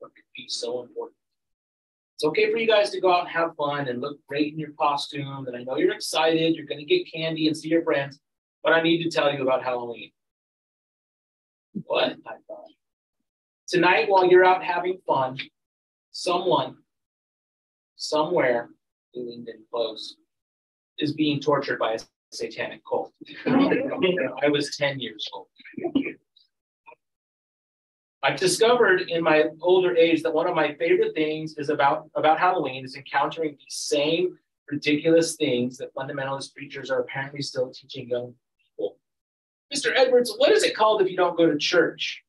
what could be so important. It's okay for you guys to go out and have fun and look great in your costume. And I know you're excited. You're going to get candy and see your friends. But I need to tell you about Halloween. What? I thought. Tonight, while you're out having fun, someone, somewhere, he leaned in close, is being tortured by a satanic cult. I was 10 years old. I've discovered in my older age that one of my favorite things is about Halloween is encountering these same ridiculous things that fundamentalist preachers are apparently still teaching young people. Mr. Edwards, what is it called if you don't go to church?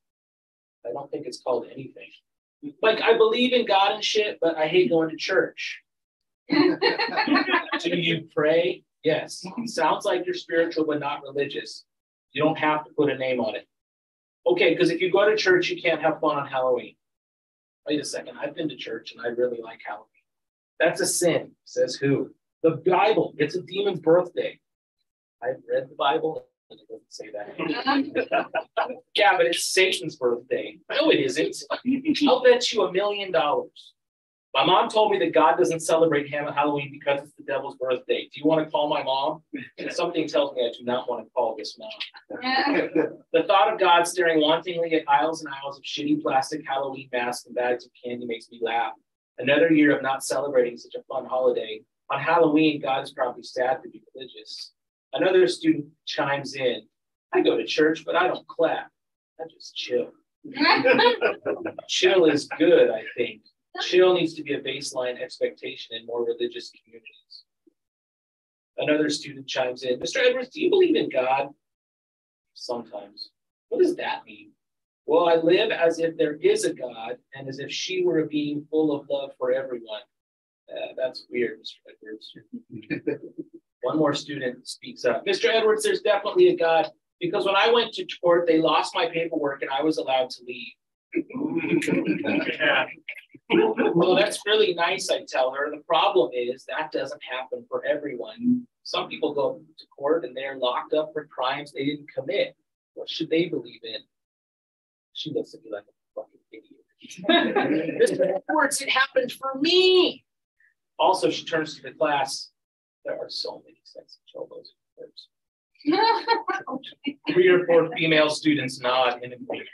I don't think it's called anything. Like, I believe in God and shit, but I hate going to church. Do you pray? Yes. It sounds like you're spiritual, but not religious. You don't have to put a name on it. Okay, because if you go to church, you can't have fun on Halloween. Wait a second. I've been to church, and I really like Halloween. That's a sin, says who? The Bible. It's a demon's birthday. I've read the Bible. It doesn't say that. Yeah, but it's Satan's birthday. No, it isn't. I'll bet you $1 million. My mom told me that God doesn't celebrate Halloween because it's the devil's birthday. Do you want to call my mom? Something tells me I do not want to call this mom. The thought of God staring wantingly at aisles and aisles of shitty plastic Halloween masks and bags of candy makes me laugh. Another year of not celebrating such a fun holiday. On Halloween, God is probably sad to be religious. Another student chimes in. I go to church, but I don't clap. I just chill. Chill is good, I think. Chill needs to be a baseline expectation in more religious communities. Another student chimes in. Mr. Edwards, do you believe in God? Sometimes. What does that mean? Well, I live as if there is a God and as if she were a being full of love for everyone. That's weird, Mr. Edwards. One more student speaks up. Mr. Edwards, there's definitely a God, because when I went to court, they lost my paperwork and I was allowed to leave. Yeah. Well, that's really nice, I tell her. The problem is that doesn't happen for everyone. Some people go to court and they're locked up for crimes they didn't commit. What should they believe in? She looks at me like a fucking idiot. Mr. Edwards, it happened for me. Also, she turns to the class. There are so many sexy cholos in the 3 or 4 female students nod in agreement.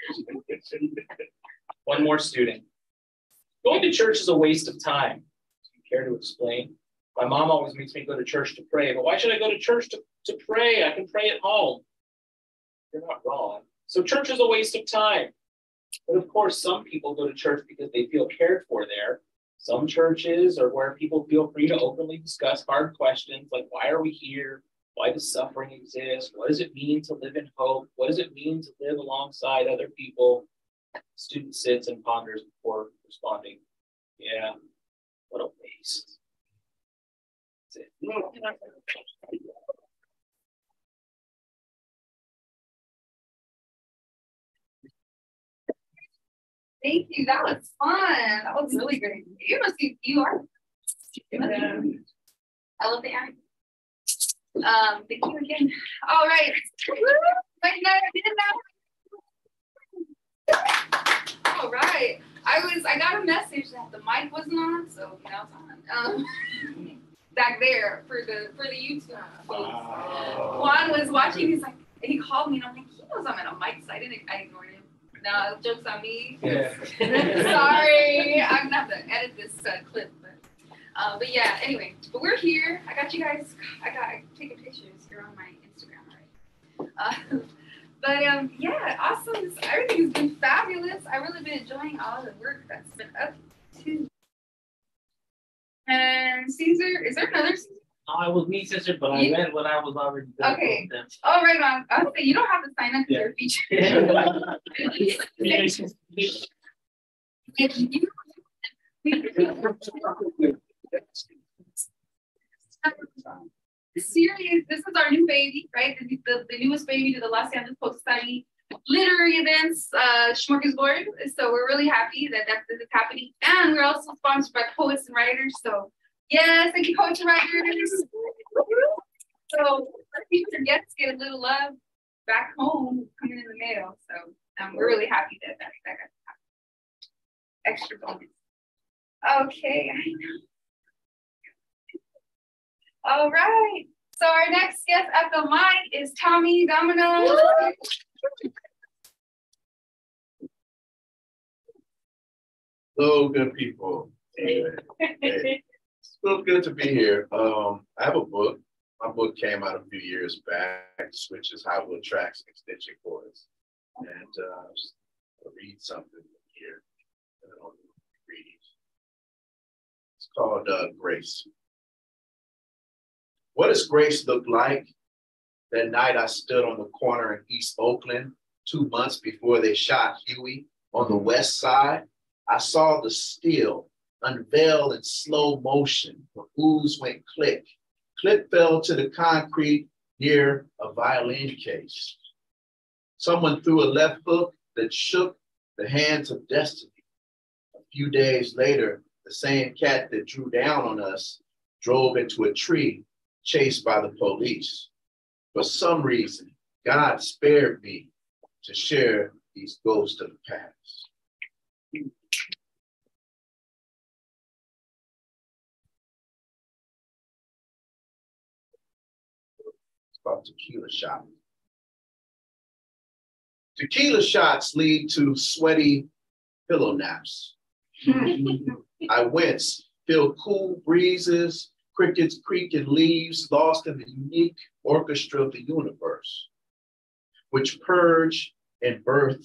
One more student. Going to church is a waste of time. Do you care to explain? My mom always makes me go to church to pray, but why should I go to church to pray? I can pray at home. You're not wrong. So church is a waste of time. But of course, some people go to church because they feel cared for there. Some churches are where people feel free to openly discuss hard questions like, why are we here? Why does suffering exist? What does it mean to live in hope? What does it mean to live alongside other people? The student sits and ponders before responding. Yeah, what a waste. That's it. Thank you. That was fun. That was really great. You are. I love the anime. Thank you again. All right. All right. I got a message that the mic wasn't on, so now it's on. Back there for the YouTube folks. Juan was watching. He's like, he called me, and I'm like, he knows I'm at a mic, so I ignored him. No, joke's on me. Yeah. Sorry, I'm gonna have to edit this clip, but yeah. Anyway, but we're here. I got you guys. I got taking pictures. You're on my Instagram already. But yeah, awesome. Everything has been fabulous. I've really been enjoying all the work that's been up to. And Caesar, is there another Caesar? I was me, sister, but I meant when I was already done. Okay. Oh, right on. I was saying, you don't have to sign up for your feature. Series, this is our new baby, right? The newest baby to the Los Angeles Post Study literary events, smorgasbord. So we're really happy that this is happening. And we're also sponsored by Poets and Writers. So yes, thank you, Poets and Writers. So future guests get a little love back home coming in the mail. So we're really happy that got Extra bonus. Okay, I know. All right. So our next guest at the mic is Tommy Domino. Hello, good people. Hey, it's so good to be here. I have a book. My book came out a few years back, Switches, High Wheel Tracks, and Extension Cords. And I'll read something here. It's called Grace. What does grace look like? That night I stood on the corner in East Oakland, 2 months before they shot Huey on the west side. I saw the steel unveil in slow motion. The ooze went click. Click fell to the concrete near a violin case. Someone threw a left hook that shook the hands of destiny. A few days later, the same cat that drew down on us drove into a tree, chased by the police. For some reason, God spared me to share these ghosts of the past. It's called Tequila Shot. Tequila shots lead to sweaty pillow naps. I wince, feel cool breezes, crickets creaking leaves, lost in the unique orchestra of the universe, which purge and birth,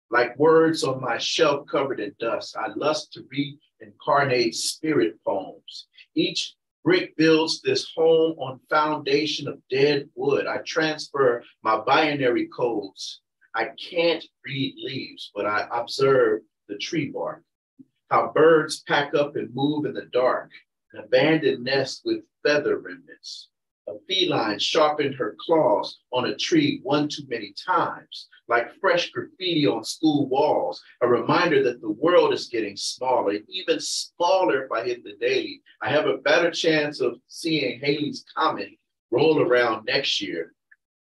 like words on my shelf covered in dust. I lust to reincarnate spirit poems. Each brick builds this home on foundation of dead wood. I transfer my binary codes. I can't read leaves, but I observe the tree bark. How birds pack up and move in the dark, an abandoned nest with feather remnants. A feline sharpened her claws on a tree one too many times, like fresh graffiti on school walls, a reminder that the world is getting smaller, even smaller if I hit the daily. I have a better chance of seeing Halley's Comet roll around next year.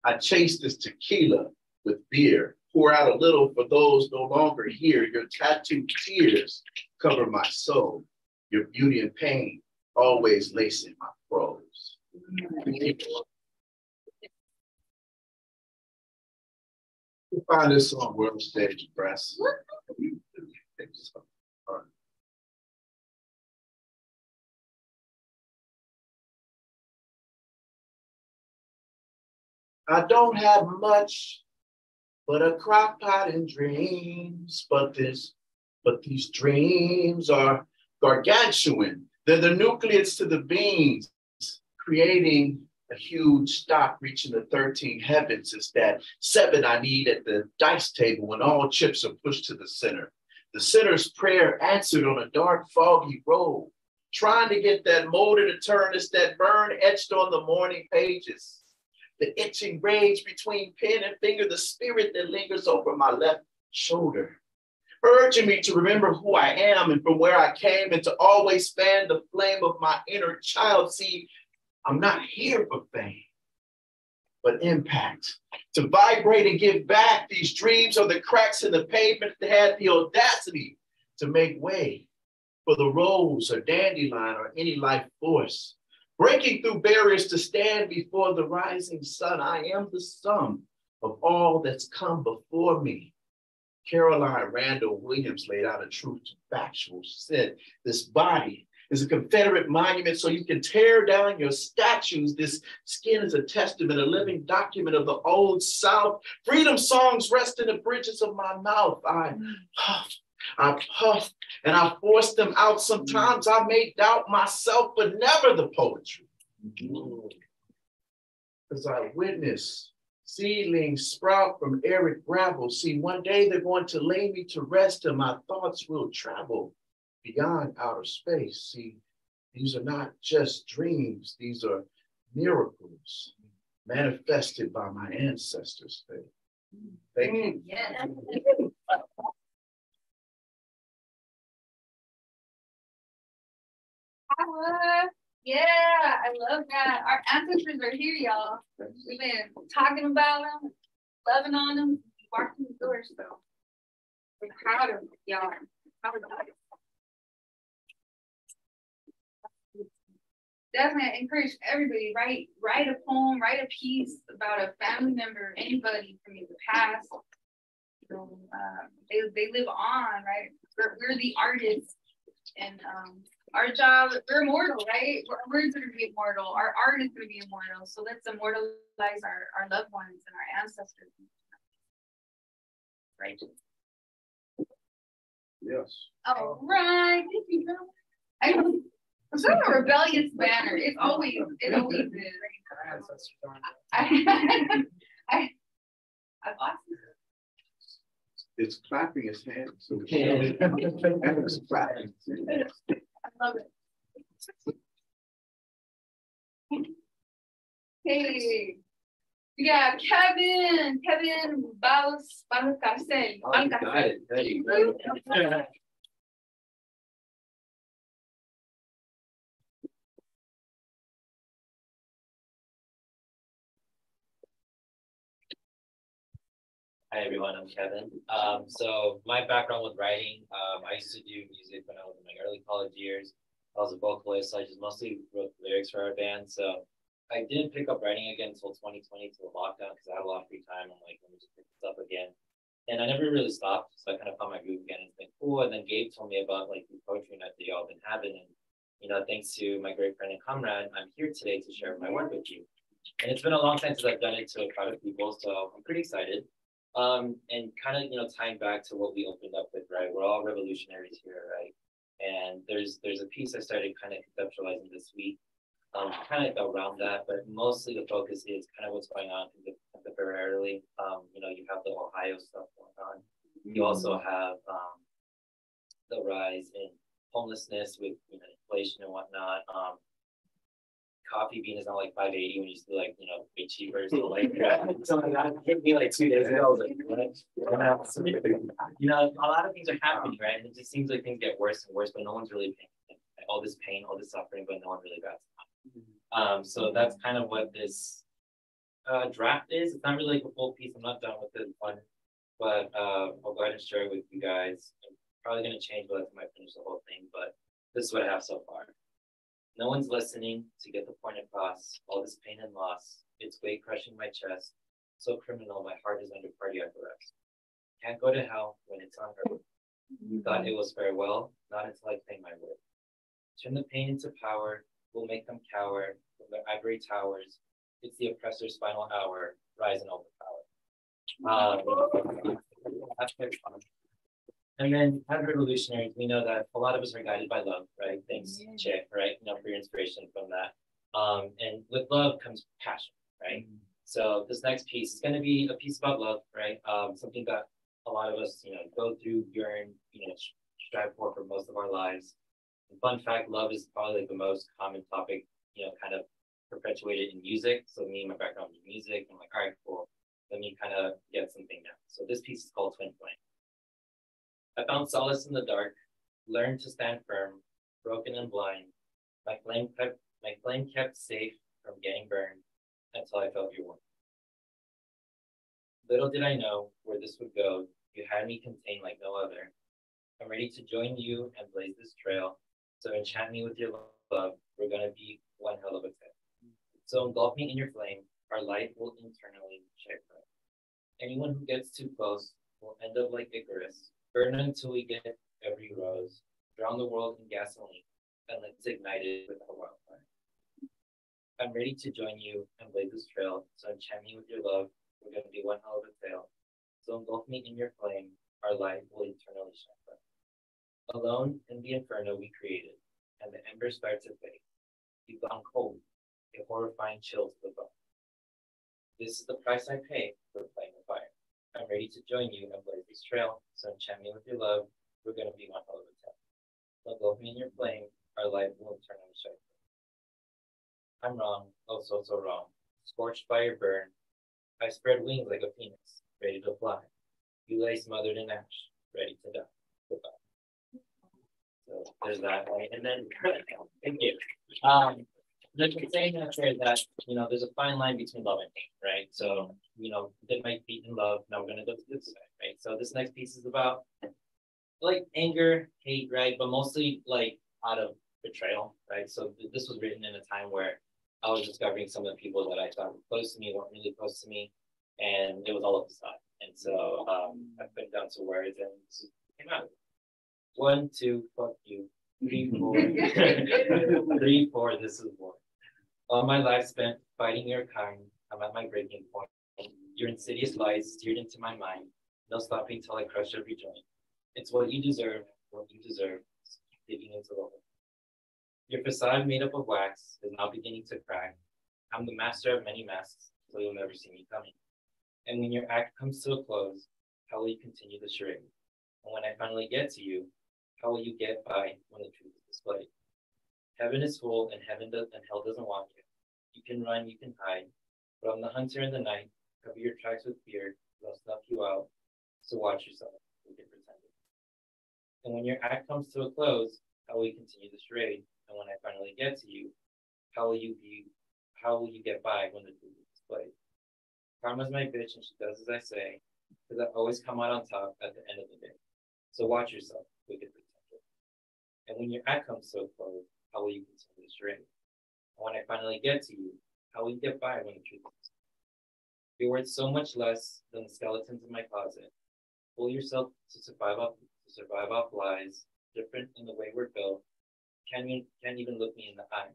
I chase this tequila with beer, pour out a little for those no longer here. Your tattooed tears cover my soul. Your beauty and pain always lacing my prose. You find this on World Stage Press. I don't have much but a crock pot and dreams, but these dreams are gargantuan. They're the nucleus to the beans, creating a huge stock reaching the 13 heavens. It's that 7 I need at the dice table when all chips are pushed to the center. The sinner's prayer answered on a dark, foggy road, trying to get that motor to turn. It's that burn etched on the morning pages. The itching rage between pen and finger, the spirit that lingers over my left shoulder, urging me to remember who I am and from where I came, and to always fan the flame of my inner child. See, I'm not here for fame, but impact. To vibrate and give back. These dreams are the cracks in the pavement that had the audacity to make way for the rose or dandelion or any life force. Breaking through barriers to stand before the rising sun. I am the sum of all that's come before me. Caroline Randall Williams laid out a truth to factual. She said, this body is a Confederate monument, so you can tear down your statues. This skin is a testament, a living document of the old South. Freedom songs rest in the bridges of my mouth. I puff, and I force them out. Sometimes I may doubt myself, but never the poetry. Because I witness seedlings sprout from arid gravel. See, one day they're going to lay me to rest, and my thoughts will travel beyond outer space. See, these are not just dreams. These are miracles manifested by my ancestors' faith. Thank you. Yeah. Yeah, I love that. Our ancestors are here, y'all. We've been talking about them, loving on them, walking the door. So I'm proud of y'all. Proud of you. Definitely encourage everybody, write a poem, write a piece about a family member, anybody from the past. So, they live on, right? We're the artists, and our job, we're immortal, right? Our words are gonna be immortal, our art is gonna be immortal. So let's immortalize our loved ones and our ancestors. Right. Yes. All right. Thank you, girl. I'm sort of a rebellious banner. It always is. I lost it. It's clapping his hands. So it's clapping. I love it. Hey, yeah, Kevin Baus Carcel. Oh, got it. There you go. Hi everyone, I'm Kevin. So my background with writing, I used to do music when I was in my early college years. I was a vocalist, so I just mostly wrote lyrics for our band. So I didn't pick up writing again until 2020, till lockdown, because I had a lot of free time. I'm like, let me just pick this up again. And I never really stopped, so I kind of found my groove again. It's been cool. And then Gabe told me about like the poetry night that y'all been having, and thanks to my great friend and comrade, I'm here today to share my work with you. And it's been a long time since I've done it to a crowd of people, so I'm pretty excited. And kind of, tying back to what we opened up with, right? We're all revolutionaries here, right? And there's a piece I started kind of conceptualizing this week, kind of around that, but mostly the focus is kind of what's going on contemporarily. You have the Ohio stuff going on. You also have the rise in homelessness with inflation and whatnot. Coffee bean is not like $5.80 when you used to like, way cheaper. So like, something that hit me like 2 days ago. I was like, what? A lot of things are happening, right? And it just seems like things get worse and worse, but no one's really paying attention. All this pain, all this suffering, but no one really bats an eye. So that's kind of what this draft is. It's not really like a full piece. I'm not done with this one, but I'll go ahead and share it with you guys. I'm probably going to change by the time I finish the whole thing, but this is what I have so far. No one's listening to get the point across. All this pain and loss, it's weight crushing my chest. So criminal, my heart is under cardiac arrest. Can't go to hell when it's unheard. You thought it was farewell, not until I claim my word. Turn the pain into power, we'll make them cower from their ivory towers. It's the oppressor's final hour, rise and overpower. And then as revolutionaries, we know that a lot of us are guided by love, right? Thanks, Che, right? For your inspiration from that. And with love comes passion, right? So this next piece is going to be a piece about love, right? Something that a lot of us, go through, yearn, strive for most of our lives. And fun fact, love is probably like the most common topic, kind of perpetuated in music. So me and my background in music, I'm like, all right, cool. Let me kind of get something now. So this piece is called Twin Flame. I found solace in the dark, learned to stand firm, broken and blind. My flame kept safe from getting burned until I felt your warmth. Little did I know where this would go. You had me contained like no other. I'm ready to join you and blaze this trail. So enchant me with your love. We're gonna be one hell of a tale. So engulf me in your flame. Our light will internally check right. Anyone who gets too close will end up like Icarus. Burn until we get every rose. Drown the world in gasoline, and let's ignite it with a wildfire. I'm ready to join you and blaze this trail. So enchant me with your love. We're going to be one hell of a tale. So engulf me in your flame. Our light will eternally shine bright. Alone in the inferno we created, and the embers start to fade. You've gone cold, a horrifying chill to the bone. This is the price I pay for playing the fire. I'm ready to join you and blaze this trail. So enchant me with your love. We're going to be one hell of a tale. So engulf me in your flame. Our light will eternally shine. I'm wrong, oh so wrong. Scorched by your burn, I spread wings like a phoenix, ready to fly. You lay smothered in ash, ready to die. Goodbye. So there's that, right? And then, thank you. There's a saying out there that, there's a fine line between love and hate, right? So, did my feet in love, now we're going to go to this side, right? So this next piece is about like anger, hate, right? But mostly like out of betrayal, right? So this was written in a time where I was discovering some of the people that I thought were close to me weren't really close to me, and it was all of the stuff. And so I put it down to words, and this came out. 1, 2, fuck you. 3, 4, 3, 4. This is war. All my life spent fighting your kind. I'm at my breaking point. Your insidious lies steered into my mind. No stopping till I crush every joint. It's what you deserve. What you deserve. Digging into the hole. Your facade made up of wax is now beginning to crack. I'm the master of many masks, so you'll never see me coming. And when your act comes to a close, how will you continue the charade? And when I finally get to you, how will you get by when the truth is displayed? Heaven is full and hell doesn't want you. You can run, you can hide, but I'm the hunter in the night. Cover your tracks with fear, they'll snuff you out. So watch yourself, we can pretend it. And when your act comes to a close, how will you continue the charade? And when I finally get to you, how will you get by when the truth is displayed? Karma's my bitch and she does as I say, because I always come out on top at the end of the day. So watch yourself, wicked pretender. And when your act comes to a close, how will you continue the charade? And when I finally get to you, how will you get by when the truth is displayed? You're worth so much less than the skeletons in my closet. Pull yourself to survive off lies, different in the way we're built. Can't even look me in the eye.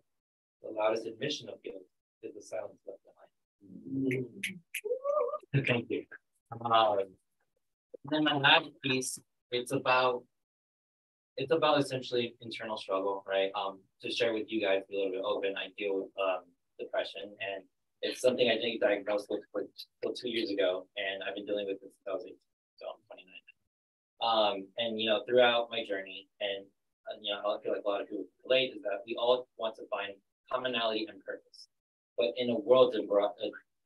The loudest admission of guilt is the silence left behind. Thank you. Then my last piece, it's about essentially internal struggle, right? To share with you guys, be a little bit open, I deal with depression, and it's something I didn't diagnose with till 2 years ago, and I've been dealing with it since I was 18, so I'm 29. And throughout my journey, and I feel like a lot of people relate, is that we all want to find commonality and purpose, but in a world that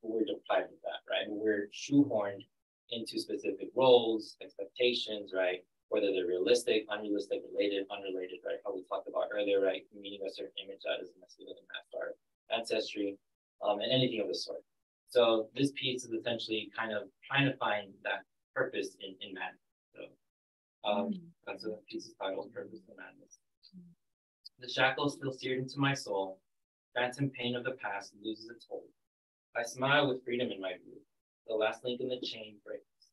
we're deprived of that, right? We're shoehorned into specific roles, expectations, right? Whether they're realistic, unrealistic, related, unrelated, right? How we talked about earlier, right? Meeting a certain image that doesn't necessarily match our ancestry, and anything of the sort. So this piece is essentially kind of trying to find that purpose in madness. So that's a piece titled Purpose in Madness. The shackles still seared into my soul. Phantom pain of the past loses its hold. I smile with freedom in my view. The last link in the chain breaks.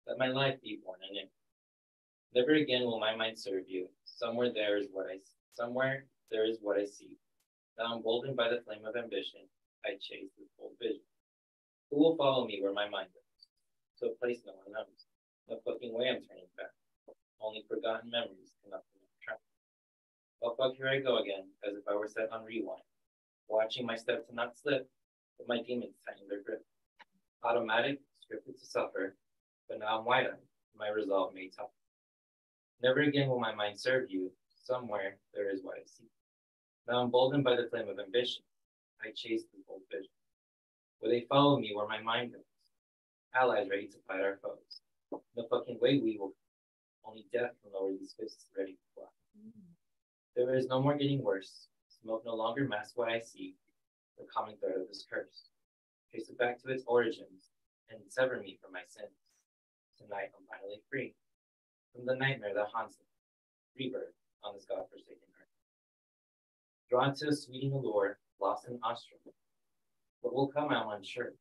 Let my life be born anew. Never again will my mind serve you. Somewhere there is what I see. Now emboldened by the flame of ambition, I chase this bold vision. Who will follow me where my mind goes? To a place no one knows. No fucking way I'm turning back. Only forgotten memories cannot be tracked. Well, fuck, here I go again, as if I were set on rewind. Watching my step to not slip, but my demons tighten their grip. Automatic, scripted to suffer, but now I'm wide-eyed, my resolve made tough. Never again will my mind serve you. Somewhere there is what I see. Now emboldened by the flame of ambition, I chase the bold vision. Will they follow me where my mind goes? Allies ready to fight our foes. No fucking way we will. Only death can lower these fists ready to fly. There is no more getting worse. Smoke no longer masks what I see. The common thread of this curse. Trace it back to its origins and sever me from my sins. Tonight I'm finally free from the nightmare that haunts me. Rebirth on this godforsaken earth. Drawn to a sweeting allure, lost in ostrom. What will come, I'm unsure.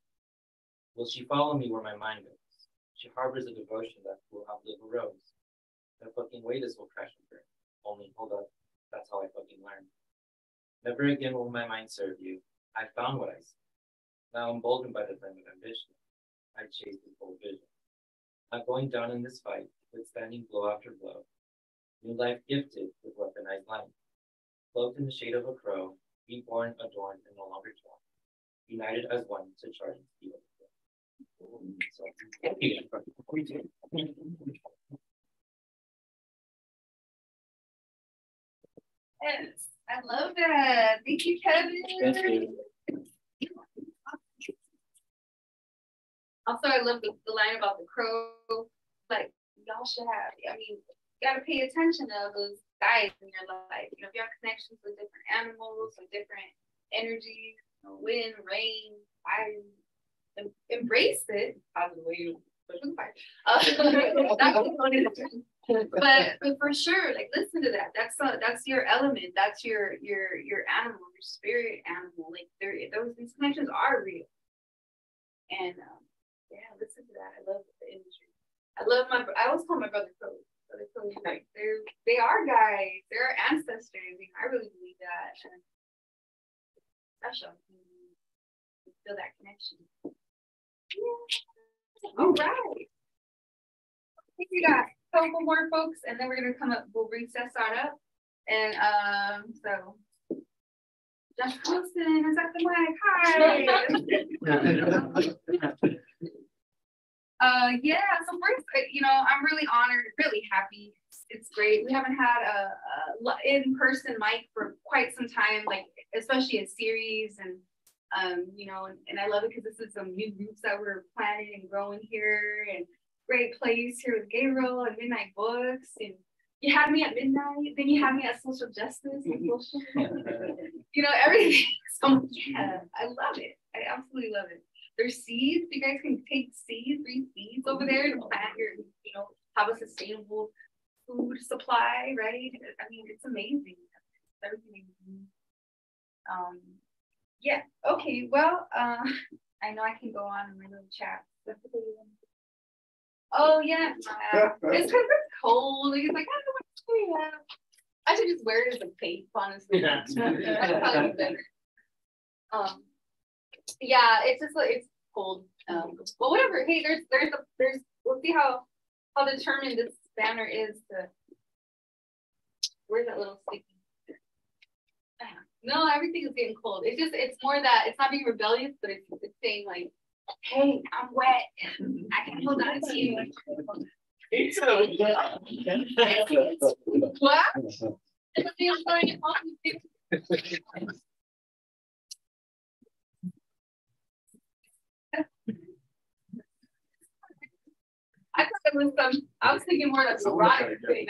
Will she follow me where my mind goes? She harbors a devotion that will outlive a rose. No fucking way this will crash and burn. Only hold up, that's how I fucking learn. Never again will my mind serve you. I found what I see. Now emboldened by the flame of ambition, I chase this bold vision. Not going down in this fight, withstanding blow after blow. New life gifted with weaponized light. Cloaked in the shade of a crow, reborn, adorned, and no longer torn. United as one to charge and steal. So, yes, I love that. Thank you, Kevin. Thank you. Also, I love the line about the crow. Like, y'all should have, you gotta pay attention to those guys in your life. If you have connections with different animals or different energies, wind, rain, fire, embrace it. Positive way you push the fire. But for sure, like listen to that. That's your element. That's your animal, your spirit animal. Like these connections are real. And yeah, listen to that. I love the imagery. I always call my brother Cody. Brother Cody, like they are guides. They're ancestors. I really believe that. And it's special. You feel that connection. Yeah. All right. I think we got a couple more folks, and then we're gonna come up. We'll recess on up, and so. Josh Wilson is at the mic. Hi. Yeah. So first, I'm really honored, really happy. It's great. We haven't had a in-person mic for quite some time, like especially a series, and and I love it because this is some new groups that we're planning and growing here, and great place here with Gabriel and Midnight Books, and you had me at midnight, then you had me at social justice and social, everything. So yeah, I love it. I absolutely love it. There's seeds. You guys can take seeds, read seeds over there to plant your, have a sustainable food supply, right? I mean, it's amazing. Everything. Yeah. Okay. Well, I know I can go on in my little chat. Oh yeah, it's because it's cold. It's like I should just wear it as a cape, honestly. Yeah. That'd probably be better. Yeah, it's just like it's cold. Well, whatever. Hey, there's we'll see how determined this banner is to. Where's that little sticky? No, everything is getting cold. It's more that it's not being rebellious, but it's saying like, hey, I'm wet. I can hold on to you. What? I thought it was I was thinking more like erotic thing.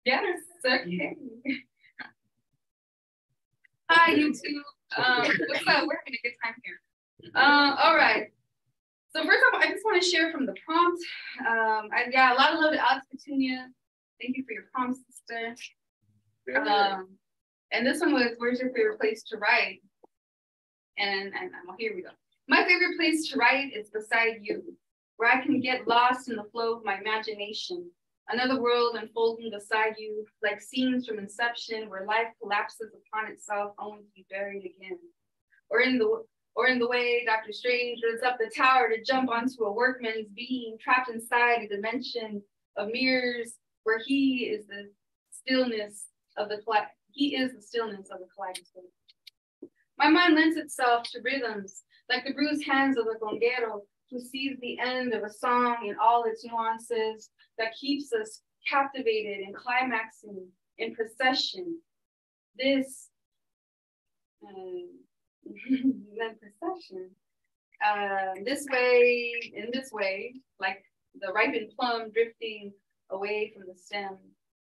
Yes, okay. Hi, YouTube. What's up? We're having a good time here. All right. So first off, I just want to share from the prompt. A lot of love to Alex Petunia. Thank you for your prompt, sister. And this one was, where's your favorite place to write? And well, here we go. My favorite place to write is beside you, where I can get lost in the flow of my imagination. Another world unfolding beside you, like scenes from Inception, where life collapses upon itself, only to be buried again. Or in the way Dr. Strange runs up the tower to jump onto a workman's being, trapped inside a dimension of mirrors, where he is the stillness of the kaleidoscope. My mind lends itself to rhythms, like the bruised hands of a conguero who sees the end of a song in all its nuances, that keeps us captivated and climaxing in procession. This way, like the ripened plum drifting away from the stem,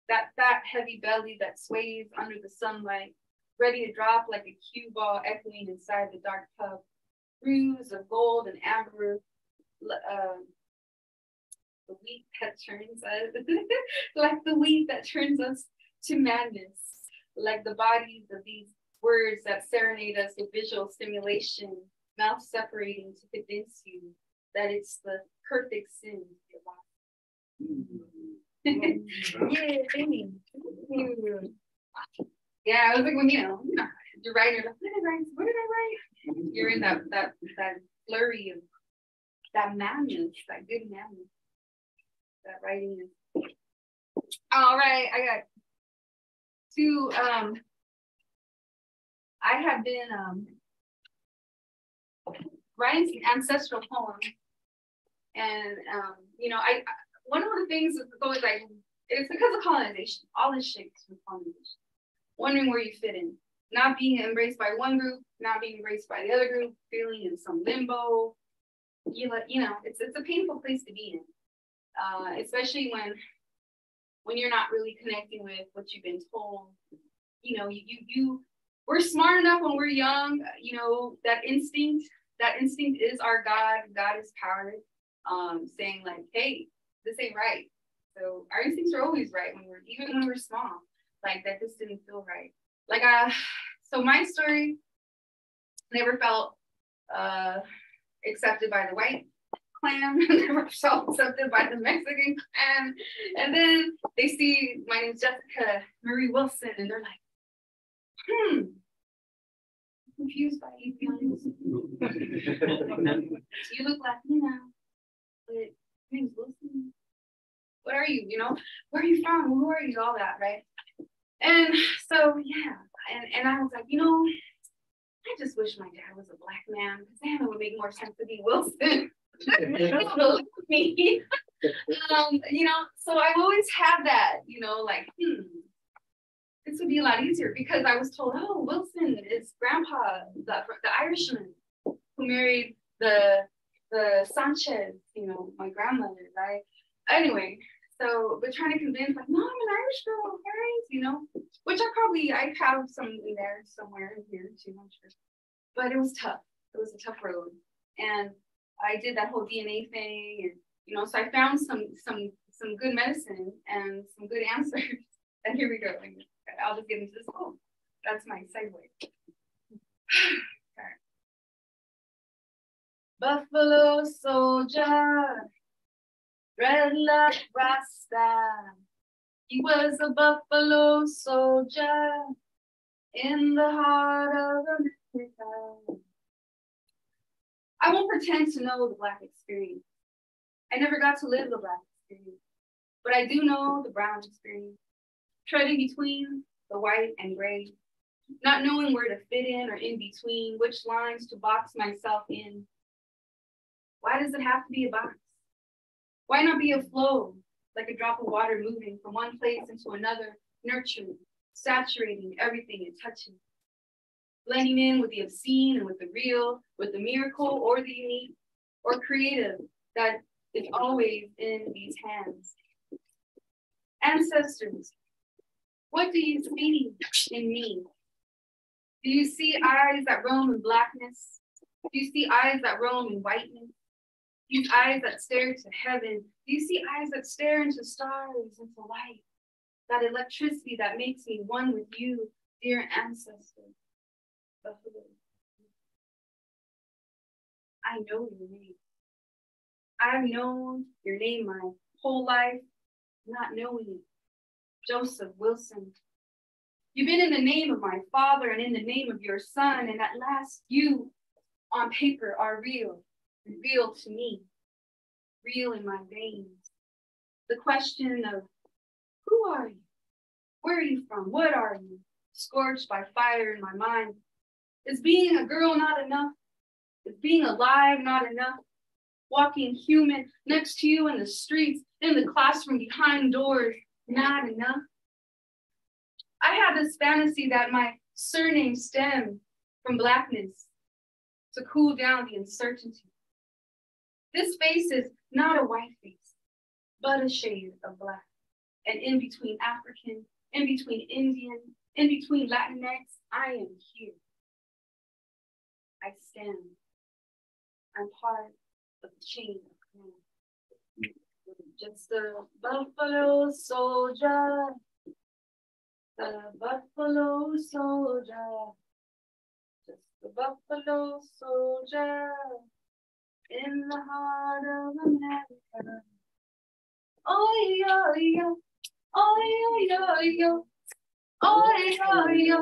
that fat, heavy belly that sways under the sunlight, ready to drop like a cue ball echoing inside the dark tub. Brews of gold and amber, the wheat that turns us, like the wheat that turns us to madness, like the bodies of these words that serenade us with visual stimulation, mouth separating to convince you that it's the perfect sin of your life. Yeah, thank you. Yeah, I was like, when you're writing, what did I write? You're in that flurry of that madness, that good madness. That writing is. All right, I got two. I have been writing some ancestral poems, and I one of the things is always like it's because of colonization. All this shit is from colonization. Wondering where you fit in, not being embraced by one group, not being embraced by the other group, feeling in some limbo. It's a painful place to be in, especially when you're not really connecting with what you've been told. You we're smart enough when we're young, you know, that instinct is our God. God is power, saying like, hey, this ain't right. So our instincts are always right even when we're small. Like that just didn't feel right. Like so my story never felt accepted by the white clan, never felt accepted by the Mexican clan. And then they see my name's Jessica Marie Wilson, and they're like, I'm confused by you, to be honest. You look Latina, but your name's Wilson. What are you? You know, where are you from? Who are you? All that, right? And so yeah, and I was like, you know, I just wish my dad was a black man, because then it would make more sense to be Wilson. Me. You know, so I always had that, you know, like, this would be a lot easier, because I was told, oh, Wilson is grandpa, the Irishman who married the Sanchez, you know, my grandmother, right? Anyway, so but trying to convince, like, no, I'm an Irish girl, right? You know, which I have some in there somewhere in here too, I'm sure. But it was tough. It was a tough road, and I did that whole DNA thing, and you know, so I found some good medicine and some good answers. And here we go. I'll just get into this. Oh, that's my segue. Buffalo soldier, dreadlock Rasta. He was a buffalo soldier in the heart of America. I won't pretend to know the Black experience. I never got to live the Black experience, but I do know the brown experience. Treading between the white and gray, not knowing where to fit in or in between, which lines to box myself in. Why does it have to be a box? Why not be a flow, like a drop of water moving from one place into another, nurturing, saturating everything it touches, blending in with the obscene and with the real, with the miracle or the unique or creative that is always in these hands. Ancestors, what do you see in me? Do you see eyes that roam in blackness? Do you see eyes that roam in whiteness? Do you see eyes that stare to heaven? Do you see eyes that stare into stars, into light? That electricity that makes me one with you, dear ancestors. I know your name. I've known your name my whole life, not knowing it. Joseph Wilson. You've been in the name of my father and in the name of your son, and at last you on paper are real to me, real in my veins. The question of who are you? Where are you from? What are you? Scorched by fire in my mind. Is being a girl not enough? Is being alive not enough? Walking human next to you in the streets, in the classroom, behind doors, not enough? I had this fantasy that my surname stemmed from blackness to cool down the uncertainty. This face is not a white face, but a shade of black. And in between African, in between Indian, in between Latinx, I am here. I stand. I'm part of the chain of command. Just a buffalo soldier, the buffalo soldier, just a buffalo soldier in the heart of America. Oh, yo, yo, oh, yo, yo, oh, yo, yo, yo,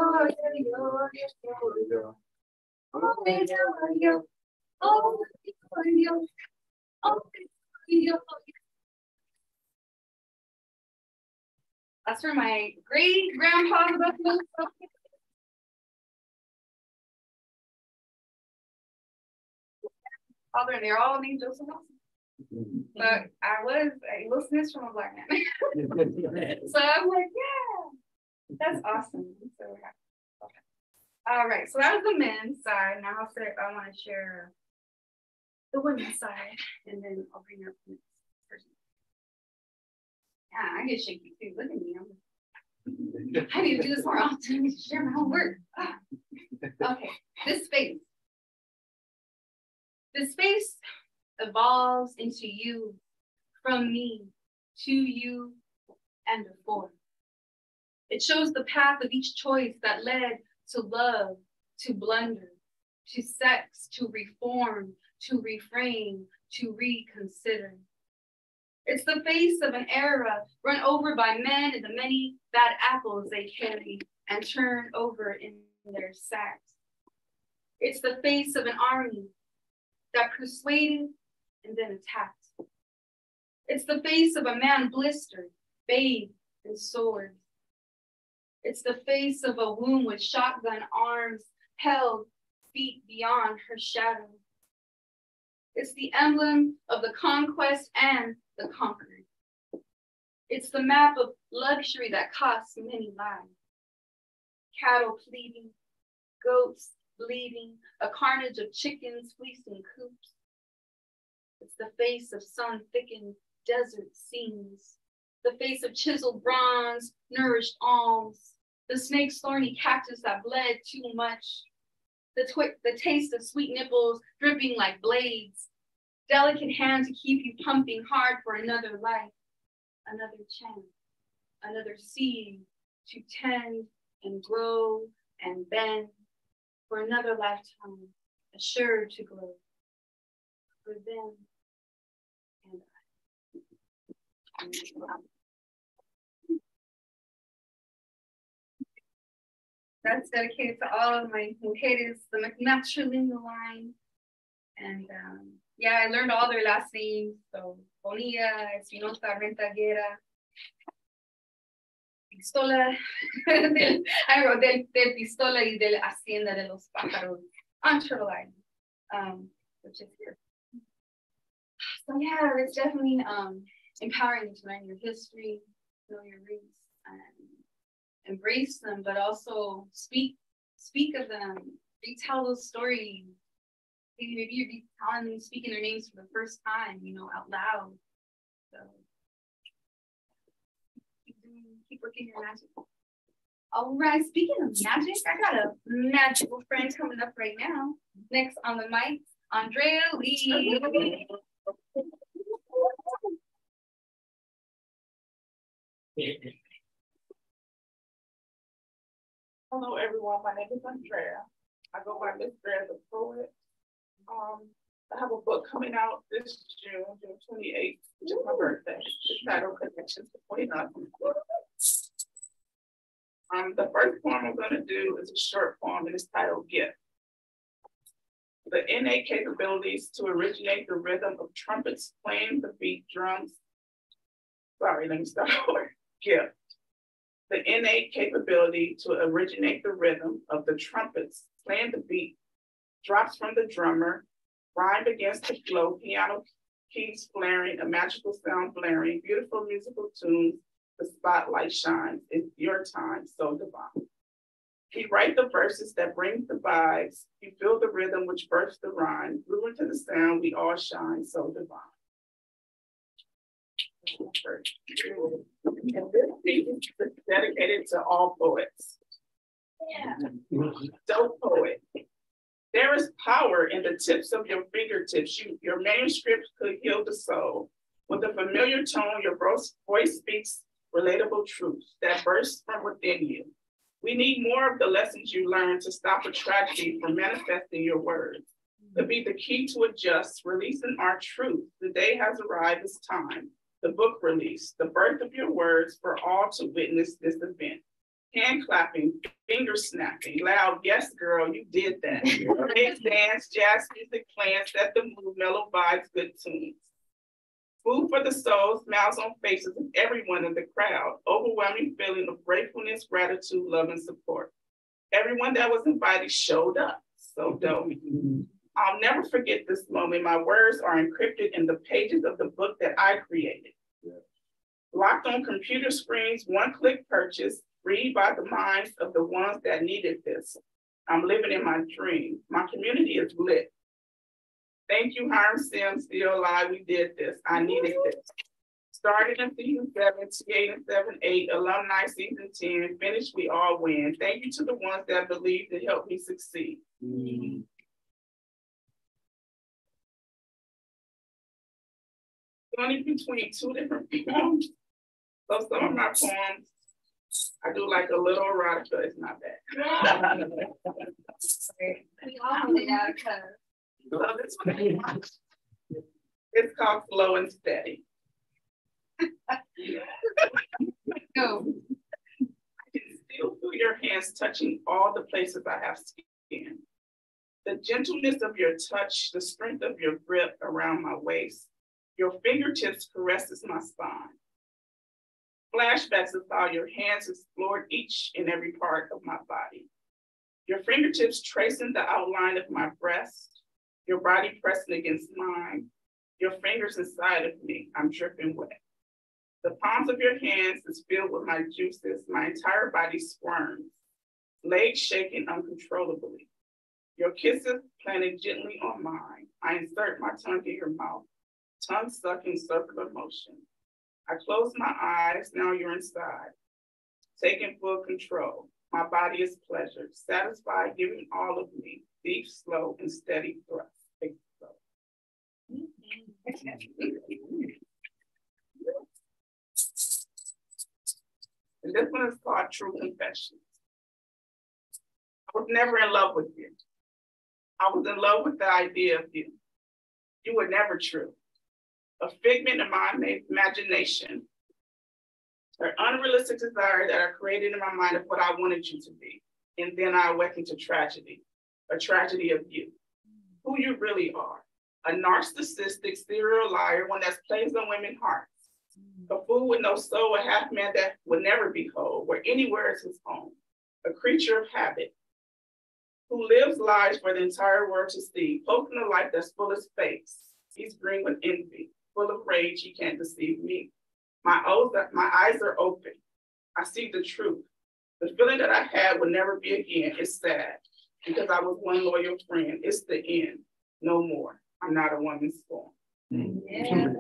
yo, yo, oh, yo, yo, oh, yo, oh, yo. That's for my great grandpa, the buffalo soldier. Father, and they're all named Joseph Wilson. But I was a Wilson is from a black man. So I'm like, yeah, that's awesome. So okay. All right, so that was the men's side. Now I want to share the women's side, and then I'll bring up the next person. Yeah, I get shaky too. Look at me. I need to do this more often. I need to share my homework. Okay, this space. This space evolves into you, from me, to you, and before. It shows the path of each choice that led to love, to blunder, to sex, to reform, to reframe, to reconsider. It's the face of an era run over by men and the many bad apples they carry and turn over in their sacks. It's the face of an army that persuaded and then attacked. It's the face of a man blistered, bathed in swords. It's the face of a womb with shotgun arms held feet beyond her shadow. It's the emblem of the conquest and the conquered. It's the map of luxury that costs many lives. Cattle pleading, goats bleeding, a carnage of chickens fleecing coops. It's the face of sun-thickened desert scenes, the face of chiseled bronze, nourished alms, the snake's thorny cactus that bled too much, the taste of sweet nipples dripping like blades, delicate hands to keep you pumping hard for another life, another chance, another seed to tend and grow and bend for another lifetime, assured to grow for them and I. That's dedicated to all of my mujeres, the matrilineal line. And yeah, I learned all their last names. So Bonilla, Espinosa, Rentaguera, Pistola. I wrote del Pistola y del Hacienda de los Pájaros on Turtle Island, which is here. So yeah, it's definitely empowering to learn your history, know your roots, and embrace them, but also speak of them, retell those stories. Maybe you're telling them, speaking their names for the first time, out loud. So keep working your magic. All right, speaking of magic, I got a magical friend coming up right now. Next on the mic, Andrea Lee. Hello, everyone. My name is Andrea. I go by Miss Drea the Poet. I have a book coming out this June 28th, which is my birthday. It's titled Connections Between Us. The first poem I'm going to do is a short poem, and it's titled Gift. The innate capabilities to originate the rhythm of trumpets playing the beat drums. Sorry, let me start over. Gift. The innate capability to originate the rhythm of the trumpets playing the beat drops from the drummer, rhyme against the flow, piano keys flaring, a magical sound blaring, beautiful musical tunes, the spotlight shines. It's your time, so divine. You write the verses that bring the vibes, you feel the rhythm which bursts the rhyme, grew into the sound, we all shine, so divine. And this piece is dedicated to all poets. Yeah. Dope poet. There is power in the tips of your fingertips. Your manuscript could heal the soul. With a familiar tone, your voice speaks relatable truths that burst from within you. We need more of the lessons you learn to stop a tragedy from manifesting your words. To be the key to adjust, releasing our truth. The day has arrived, it's time. The book release, the birth of your words for all to witness this event. Hand clapping, finger snapping, loud, yes, girl, you did that. Legs dance, jazz music playing, set the mood, mellow vibes, good tunes. Food for the soul, smiles on faces of everyone in the crowd, overwhelming feeling of gratefulness, gratitude, love, and support. Everyone that was invited showed up, so dope. I'll never forget this moment. My words are encrypted in the pages of the book that I created. Locked on computer screens, one-click purchase, read by the minds of the ones that needed this. I'm living in my dream. My community is lit. Thank you, Hiram Sims, still alive. We did this. I needed this. Started in season 7, TA in 7-8, alumni season 10, finished we all win. Thank you to the ones that believed and helped me succeed. Only between 2 different poems. So some of my poems, I do like a little erotica, it's not bad. So this one, it's called Slow and Steady. Go. I can still feel your hands touching all the places I have skin. The gentleness of your touch, the strength of your grip around my waist, your fingertips caresses my spine. Flashbacks of how your hands explored each and every part of my body. Your fingertips tracing the outline of my breast, your body pressing against mine, your fingers inside of me, I'm dripping wet. The palms of your hands is filled with my juices, my entire body squirms, legs shaking uncontrollably. Your kisses planted gently on mine. I insert my tongue in your mouth, tongue sucking circular motion. I close my eyes, now you're inside, taking full control. My body is pleasure, satisfied, giving all of me, deep, slow, and steady thrust. Big slow. And this one is called True Confessions. I was never in love with you. I was in love with the idea of you. You were never true. A figment of my imagination, an unrealistic desire that I created in my mind of what I wanted you to be. And then I awakened to tragedy, a tragedy of you, who you really are. A narcissistic serial liar, one that plays on women's hearts. A fool with no soul, a half man that would never be whole, where anywhere is his home. A creature of habit, who lives lives for the entire world to see, poking a life that's full of space. He's green with envy, full of rage, he can't deceive me. My eyes are open. I see the truth. The feeling that I had will never be again. It's sad because I was one loyal friend. It's the end. No more. I'm not a woman's scorn. Yeah.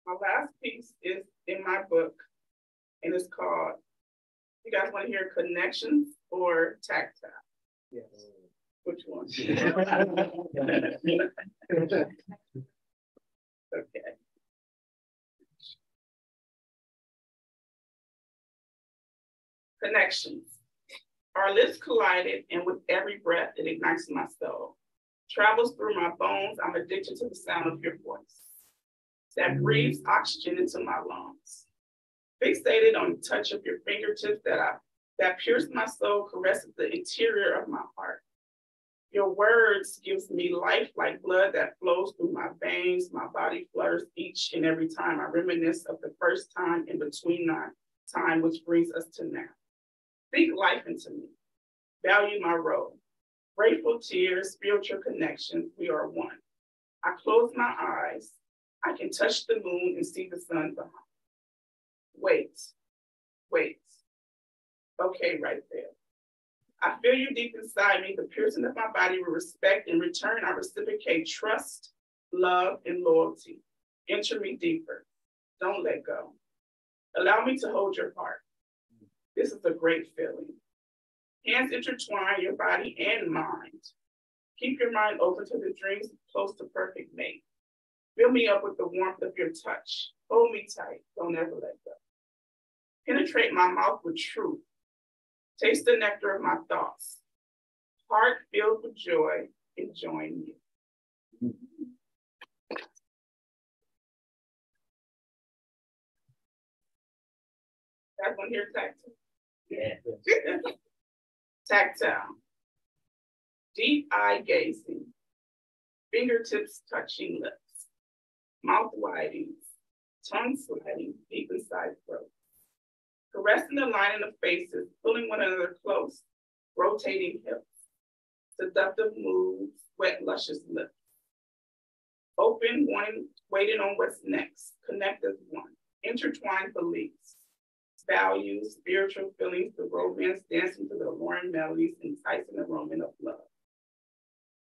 My last piece is in my book, and it's called, you guys want to hear Connections or Tactile? Yes. Which one? Okay. Connections. Our lips collided, and with every breath, it ignites my soul. Travels through my bones, I'm addicted to the sound of your voice that breathes oxygen into my lungs. Fixated on the touch of your fingertips that pierce my soul, caresses the interior of my heart. Your words gives me life like blood that flows through my veins. My body flutters each and every time I reminisce of the first time in between time, which brings us to now. Speak life into me. Value my role. Grateful tears, spiritual connections, we are one. I close my eyes. I can touch the moon and see the sun behind. Wait. Okay, right there. I feel you deep inside me, the piercing of my body with respect. In return, I reciprocate trust, love, and loyalty. Enter me deeper. Don't let go. Allow me to hold your heart. This is a great feeling. Hands intertwine your body and mind. Keep your mind open to the dreams close to perfect mate. Fill me up with the warmth of your touch. Hold me tight. Don't ever let go. Penetrate my mouth with truth. Taste the nectar of my thoughts. Heart filled with joy, enjoying you. Guys want to hear tactile? Yeah. Tactile. Deep eye gazing. Fingertips touching lips. Mouth widening. Tongue sliding deep inside throat. Caressing the lining of faces, pulling one another close, rotating hips. Seductive moves, wet, luscious lips. Open, wanting, waiting on what's next. Connect as one. Intertwined beliefs. Values, spiritual feelings, the romance, dancing to the alluring melodies, enticing the romance of love.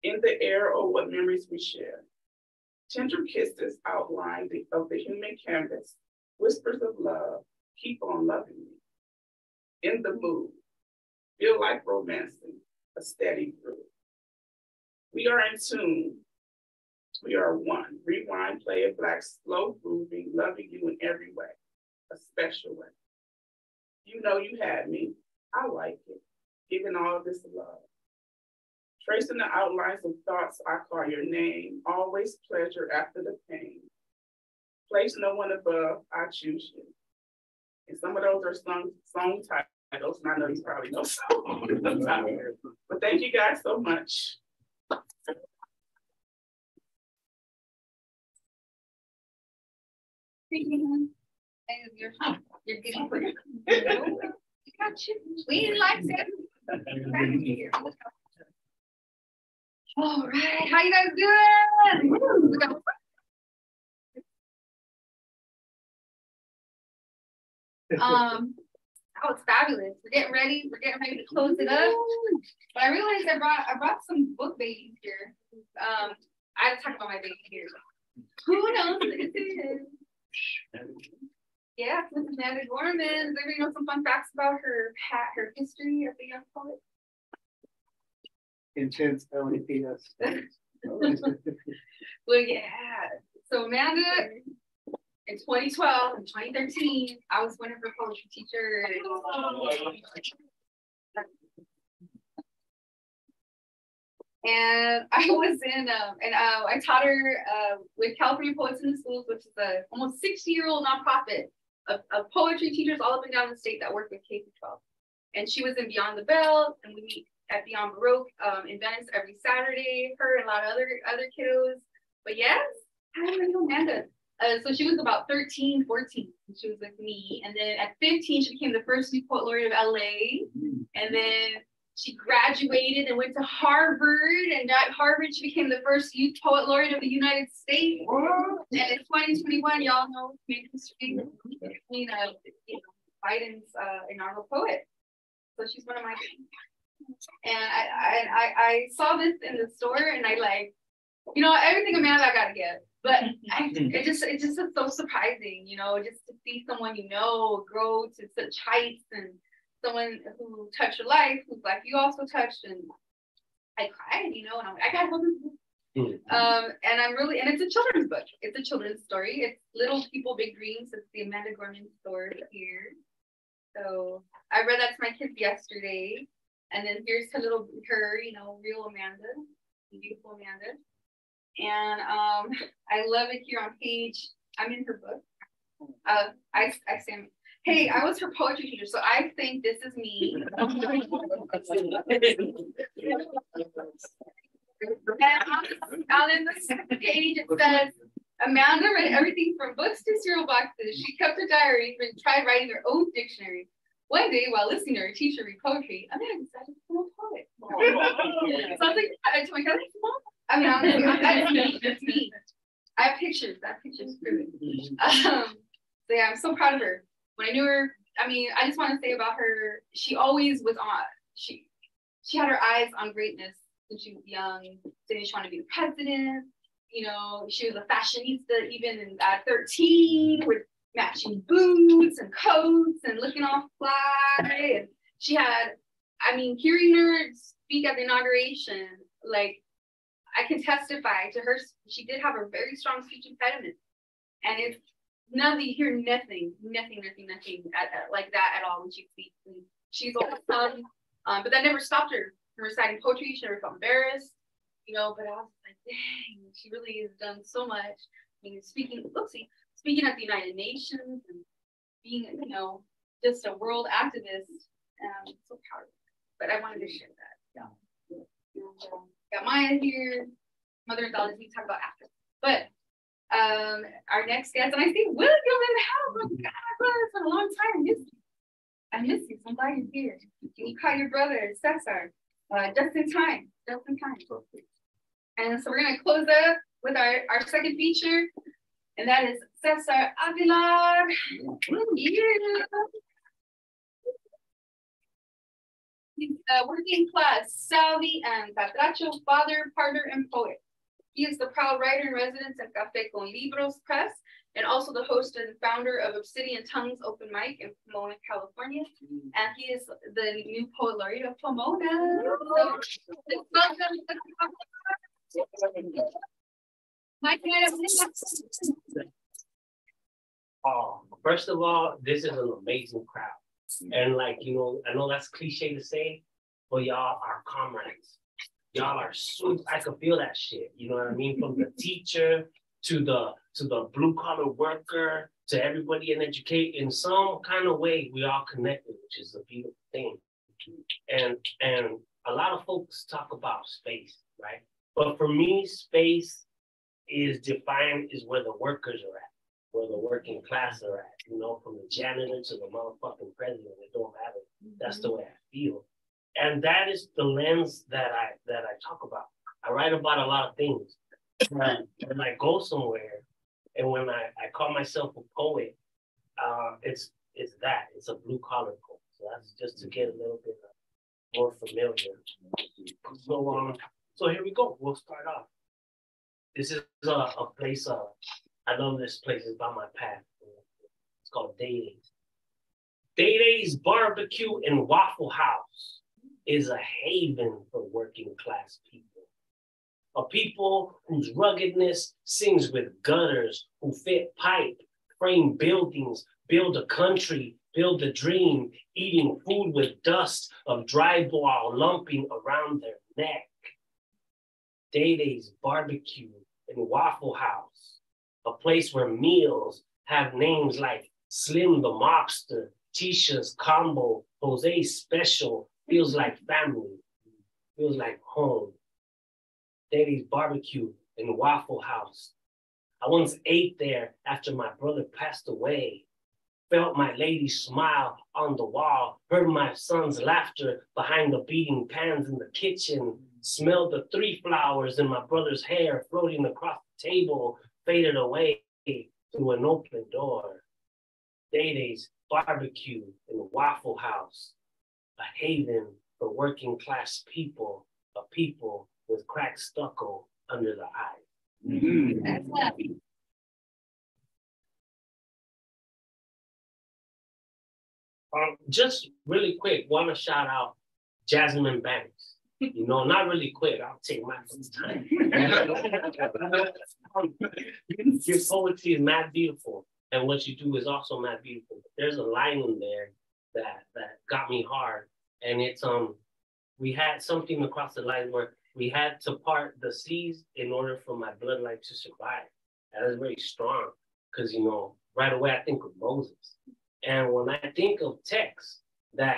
In the air, or what memories we share. Tender kisses outline of the human canvas, whispers of love, keep on loving me. In the mood, feel like romancing, a steady groove. We are in tune, we are one. Rewind, play it black, slow grooving, loving you in every way, a special way. You know you had me, I like it, giving all this love. Tracing the outlines of thoughts, I call your name, always pleasure after the pain. Place no one above, I choose you. And some of those are song titles, and I know you probably know some. But thank you guys so much. You're getting pretty. You got you. We didn't like that. All right, how you guys doing? That was fabulous. We're getting ready to close it up. But I realized I brought some book babies here. I had to talk about my baby here. Who knows who this is? Yeah, Mrs. Amanda Gorman. Does everybody know some fun facts about her history as a young poet? Intense LEPS. Well, yeah. So Amanda, in 2012 and 2013, I was one of her poetry teachers. And I was in, I taught her with California Poets in the Schools, which is a almost 60-year-old nonprofit of poetry teachers all up and down the state that work with K-12. And she was in Beyond the Bell, and we meet at Beyond Baroque in Venice every Saturday, her and a lot of other kiddos. But yes, I know Amanda. So she was about 13, 14, and she was with me. And then at 15, she became the first Youth Poet Laureate of LA. And then she graduated and went to Harvard. And at Harvard, she became the first Youth Poet Laureate of the United States. And in 2021, y'all know, made history. Biden's inaugural poet. So she's one of my favorites. And I saw this in the store, and I like, everything Amanda I gotta get. But it just is so surprising, just to see someone grow to such heights, and someone who touched your life, whose life you also touched, and I cried, and I'm like, I gotta hold this. And and it's a children's book. It's a children's story. It's Little People, Big Dreams. It's the Amanda Gorman story here. So I read that to my kids yesterday. And then here's her, real Amanda, beautiful Amanda. And I love it here on page, I'm in her book. I say, hey, I was her poetry teacher, so I think this is me. And on the second page, it says, Amanda read everything from books to cereal boxes. She kept a diary, even tried writing her own dictionary. One day, while listening to her teacher read poetry, Amanda decided to become a poet. So I was like, to my cousin, Mom. That's me. I have pictures. To prove it. So yeah, I'm so proud of her. When I knew her, I just want to say about her, she always was on. She had her eyes on greatness when she was young. Saying she wanted to be the president. She was a fashionista even at 13 with matching boots and coats and looking all fly. And she had, hearing her speak at the inauguration, like, I can testify to her, she did have a very strong speech impediment. And it's you hear nothing like that at all when she speaks. And she's always fun, but that never stopped her from reciting poetry. She never felt embarrassed, but I was like, dang, she really has done so much. Speaking at the United Nations and being, just a world activist. I'm so proud of her. But I wanted to share that. Yeah. Got Maya here, mother and daughter, we talk about after. But our next guest, and I see William in the house. Oh my God, it's been a long time. I miss you. So I'm glad you're here. You call your brother Cesar just in time. And so we're gonna close up with our second feature, and that is Cesar Aguilar. Yeah. He's a working class, savvy, and patracho father, partner, and poet. He is the proud writer in residence at Café con Libros Press, and also the host and founder of Obsidian Tongues Open Mic in Pomona, California. And he is the new poet laureate of Pomona. Mike, first of all, this is an amazing crowd. And like, you know, I know that's cliche to say, but y'all are comrades. Y'all are sweet. I can feel that shit. You know what I mean? From the teacher to the blue collar worker to everybody in some kind of way, we all connected, which is a beautiful thing. And a lot of folks talk about space, right? But for me, space is defined is where the workers are at, where the working class are at, you know, from the janitor to the motherfucking president. It don't matter. That's the way I feel. And that is the lens that I talk about. I write about a lot of things. When I go somewhere and when I call myself a poet, it's that. It's a blue collar poet. So that's just to get a little bit more familiar. So here we go. We'll start off. This is a place, I love this place. It's by my path. It's called Day Days. Day Days Barbecue and Waffle House is a haven for working class people. A people whose ruggedness sings with gutters, who fit pipe, frame buildings, build a country, build a dream, eating food with dust of drywall lumping around their neck. Day Days Barbecue and Waffle House, a place where meals have names like Slim the Mobster, Tisha's Combo, Jose's Special, feels like family, feels like home. Day Days Barbecue and Waffle House. I once ate there after my brother passed away, felt my lady's smile on the wall, heard my son's laughter behind the beating pans in the kitchen, smelled the 3 flowers in my brother's hair floating across the table, faded away through an open door. Day Days Barbecue and Waffle House, a haven for working class people, a people with cracked stucco under the eyes. Just really quick, want to shout out Jasmine Banks. You know, not really quick. I'll take my time. Your poetry is mad beautiful, and what you do is also mad beautiful. But there's a line in there that got me hard, and it's we had something across the line where we had to part the seas in order for my bloodline to survive. That is very strong, because you know, right away I think of Moses, and when I think of texts that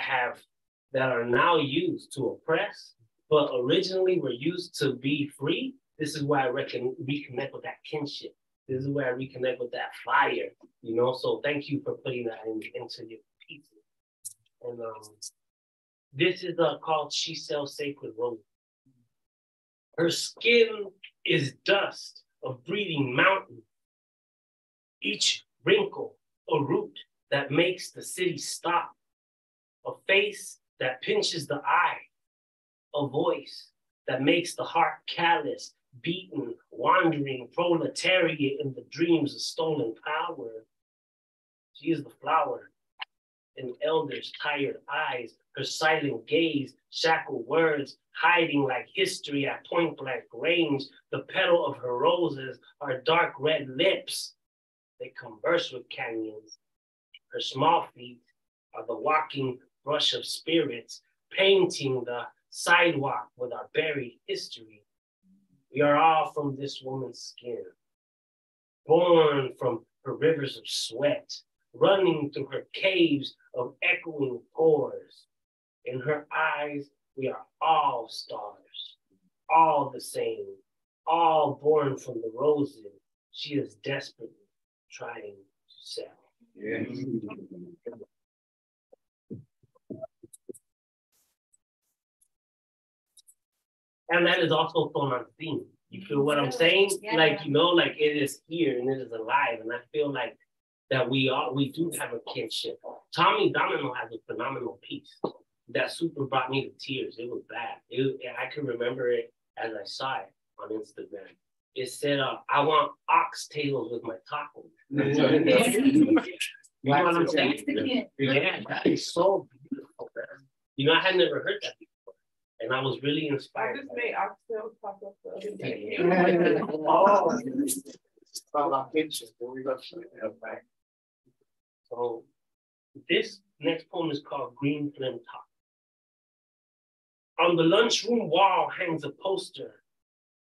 are now used to oppress, but originally were used to be free, this is where I reconnect with that kinship. This is where I reconnect with that fire, you know? So thank you for putting that into your pieces. And this is called She Sells Sacred Roses. Her skin is dust of breathing mountain. Each wrinkle a root that makes the city stop. A face that pinches the eye. A voice that makes the heart callous, beaten, wandering proletariat in the dreams of stolen power. She is the flower in elders' tired eyes, her silent gaze, shackled words, hiding like history at point blank range. The petal of her roses are dark red lips. They converse with canyons. Her small feet are the walking brush of spirits, painting the sidewalk with our buried history. We are all from this woman's skin, born from her rivers of sweat, running through her caves of echoing pores. In her eyes, we are all stars, all the same, all born from the roses she is desperately trying to sell. Yeah. And that is also thrown on theme. You feel what I'm saying? Yeah. Like, you know, like it is here and it is alive. And I feel like that we do have a kinship. Tommy Domino has a phenomenal piece. that super brought me to tears. It was bad. I can remember it as I saw it on Instagram. It said, I want oxtails with my tacos. You know what I'm saying? Yeah, that is so beautiful, man. You know, I had never heard that before. And I was really I inspired. just made oxtail tacos the other day. So this next poem is called Green Flint Top. On the lunchroom wall hangs a poster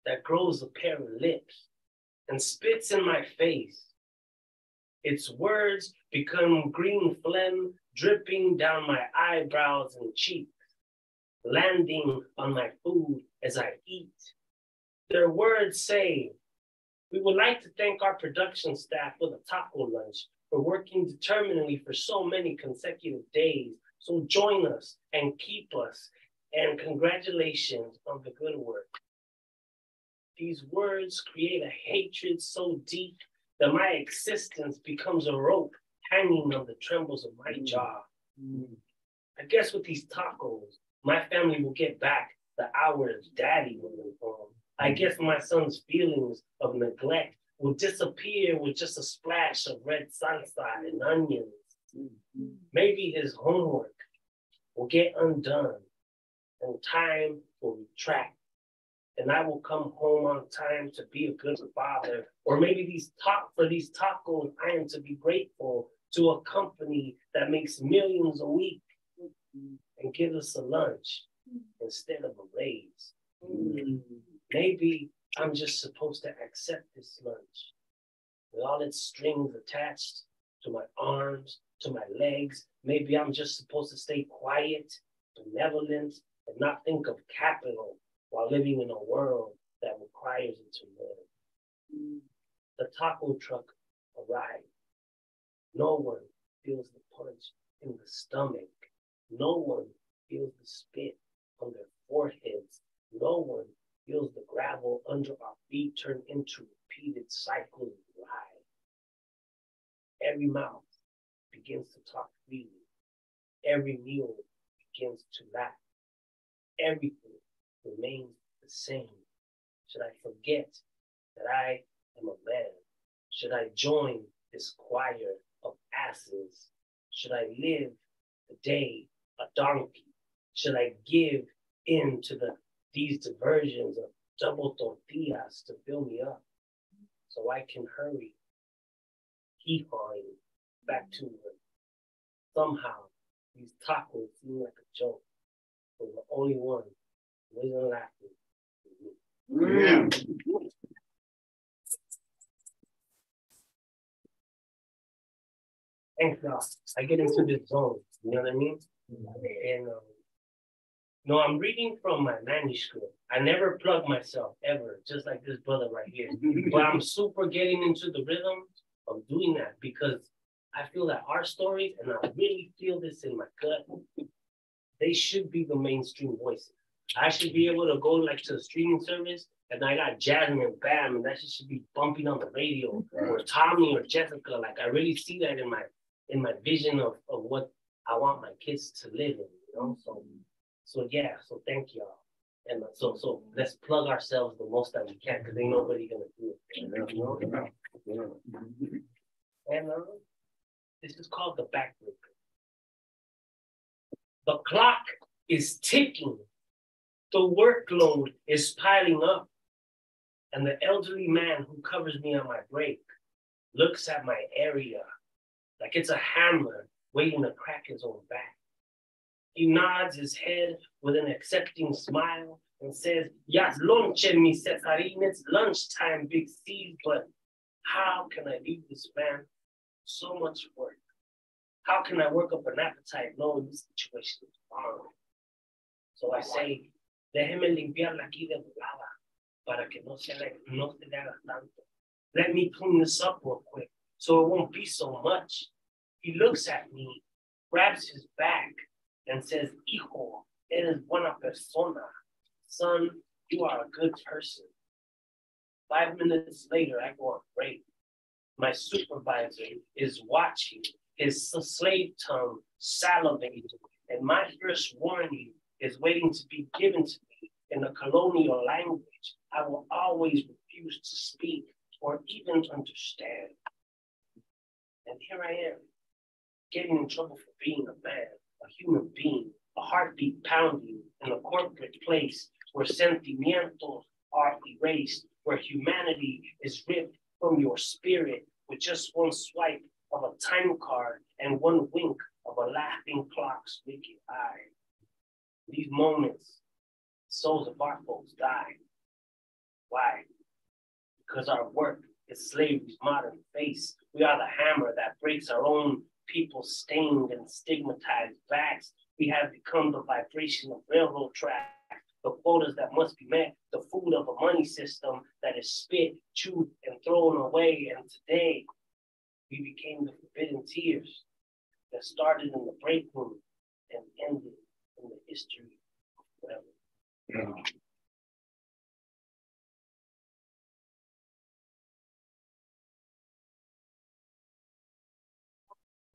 that grows a pair of lips and spits in my face. Its words become green phlegm dripping down my eyebrows and cheeks, landing on my food as I eat. Their words say, we would like to thank our production staff for the taco lunch for working determinedly for so many consecutive days. So join us and keep us, and congratulations on the good work. These words create a hatred so deep that my existence becomes a rope hanging on the trembles of my jaw. I guess with these tacos, my family will get back the hours daddy will inform. I guess my son's feelings of neglect will disappear with just a splash of red salsa and onions. Maybe his homework will get undone and time will retract. And I will come home on time to be a good father. Or maybe for these tacos, I am to be grateful to a company that makes millions a week and gives us a lunch instead of a raise. Maybe I'm just supposed to accept this lunch with all its strings attached to my arms, to my legs. Maybe I'm just supposed to stay quiet, benevolent, and not think of capital while living in a world that requires it to live. The taco truck arrived. No one feels the punch in the stomach. No one feels the spit on their foreheads. No one feels the gravel under our feet turn into repeated cycles of lie. Every mouth begins to talk freely. Every meal begins to laugh. Everything remains the same. Should I forget that I am a man? Should I join this choir of asses? Should I live the day a donkey? Should I give in to these diversions of double tortillas to fill me up so I can hurry, hee-hawing back to work? Somehow, these tacos seem like a joke, but the only one who isn't laughing is me. Yeah. Thank God. I get into this zone, you know what I mean? And no, I'm reading from my manuscript. I never plug myself ever, just like this brother right here. But I'm super getting into the rhythm of doing that because I feel that our stories, and I really feel this in my gut, they should be the mainstream voices. I should be able to go like to a streaming service and I got Jasmine Bam and that shit should be bumping on the radio, or Tommy or Jessica. Like I really see that in my vision of what I want my kids to live in, you know? So yeah, so thank y'all. And so let's plug ourselves the most that we can because ain't nobody gonna do it. You know? And this is called the backbreaker. The clock is ticking. The workload is piling up. And the elderly man who covers me on my break looks at my area like it's a hammer waiting to crack his own back. He nods his head with an accepting smile and says, "Yes, lunch, mi Cesarín, it's lunchtime, Big C, but how can I leave this man so much work? How can I work up an appetite knowing this situation is wrong?" So I say, "Déjeme limpiarla aquí de volada para que no se le haga tanto. Let me clean this up real quick so it won't be so much." He looks at me, grabs his back, and says, "Hijo, eres buena persona. Son, you are a good person." 5 minutes later, I go on break. My supervisor is watching, his slave tongue salivating And my first warning is waiting to be given to me in the colonial language I will always refuse to speak or even understand. And here I am, getting in trouble for being a man, a human being, a heartbeat pounding in a corporate place where sentimientos are erased, where humanity is ripped from your spirit with just one swipe of a time card and one wink of a laughing clock's wicked eye. These moments, souls of our folks die. Why? Because our work is slavery's modern face. We are the hammer that breaks our own people's stained and stigmatized backs. We have become the vibration of railroad tracks, the quotas that must be met, the food of a money system that is spit, chewed, and thrown away. And today, we became the forbidden tears that started in the break room and ended in the history of forever. Yeah.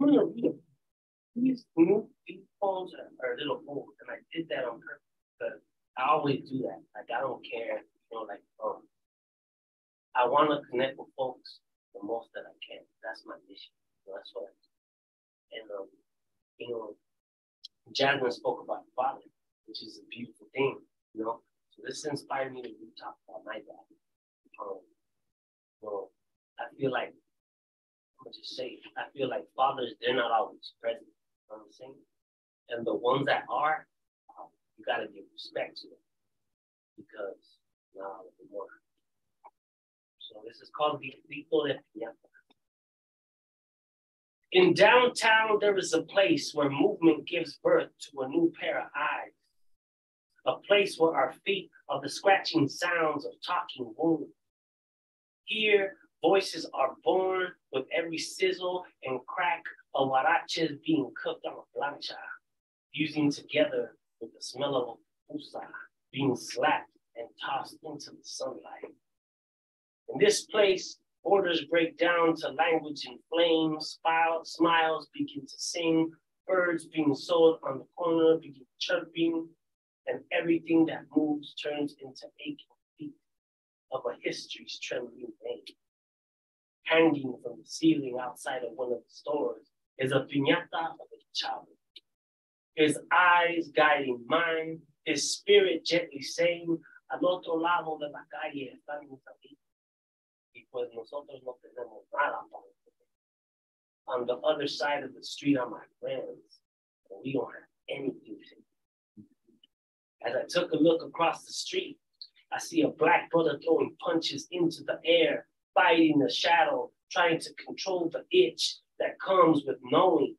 I'm gonna read them. These poems are a little old, and I did that on purpose because I always do that. Like, I don't care, I want to connect with folks the most that I can. That's my mission. That's what I do. And, Jasmine spoke about father, which is a beautiful thing, So this inspired me to talk about my dad. I feel like, I'm gonna just say, I feel like fathers, they're not always present. You know what I'm saying? And the ones that are, you gotta give respect to them because now the more. So this is called Grito de Piñata. In downtown, there is a place where movement gives birth to a new pair of eyes. A place where our feet are the scratching sounds of talking wounds. Here, voices are born with every sizzle and crack of huaraches being cooked on a plancha, fusing together with the smell of a pusa being slapped and tossed into the sunlight. In this place, borders break down to language in flames, smiles begin to sing, birds being sold on the corner begin chirping, and everything that moves turns into aching feet of a history's trembling vein. Hanging from the ceiling outside of one of the stores is a piñata of a child. His eyes guiding mine, his spirit gently saying, al otro lado de la calle estamos aquí. Y pues nosotros no tenemos nada para comer. On the other side of the street are my friends, and we don't have anything to do. As I took a look across the street, I see a black brother throwing punches into the air, fighting the shadow, trying to control the itch that comes with knowing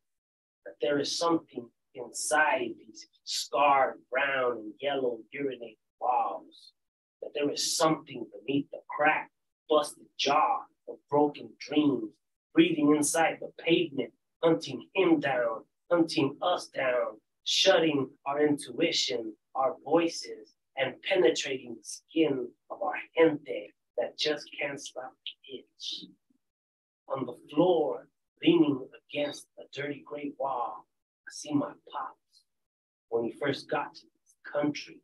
that there is something inside these scarred brown and yellow urinated walls, that there is something beneath the crack, busted jaw of broken dreams, breathing inside the pavement, hunting him down, hunting us down, shutting our intuition, our voices, and penetrating the skin of our gente that just can't stop the itch. On the floor, leaning against a dirty gray wall, I see my pops when he first got to this country,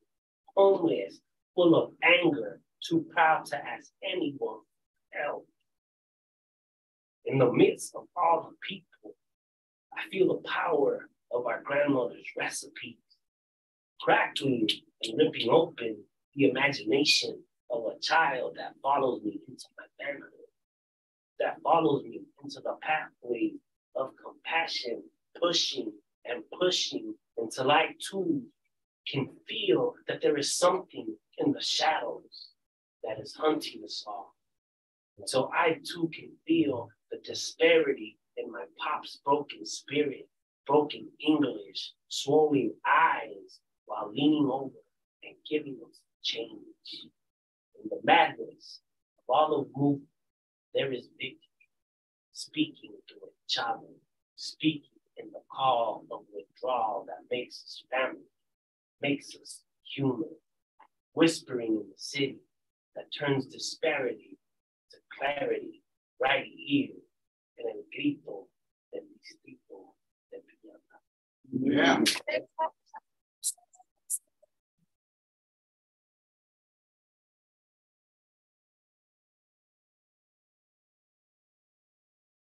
homeless, full of anger, too proud to ask anyone for help. In the midst of all the people, I feel the power of our grandmother's recipes, crackling and ripping open the imagination of a child that follows me into my family, that follows me into the pathway of compassion, pushing and pushing until I too can feel that there is something in the shadows that is hunting us all. Until I too can feel the disparity in my pop's broken spirit, broken English, swollen eyes, while leaning over and giving us change. In the madness of all of movement, there is victory, speaking through a child, speaking in the call of withdrawal that makes us family, makes us human, whispering in the city that turns disparity to clarity right here in el grito del distrito de Piñata. Yeah.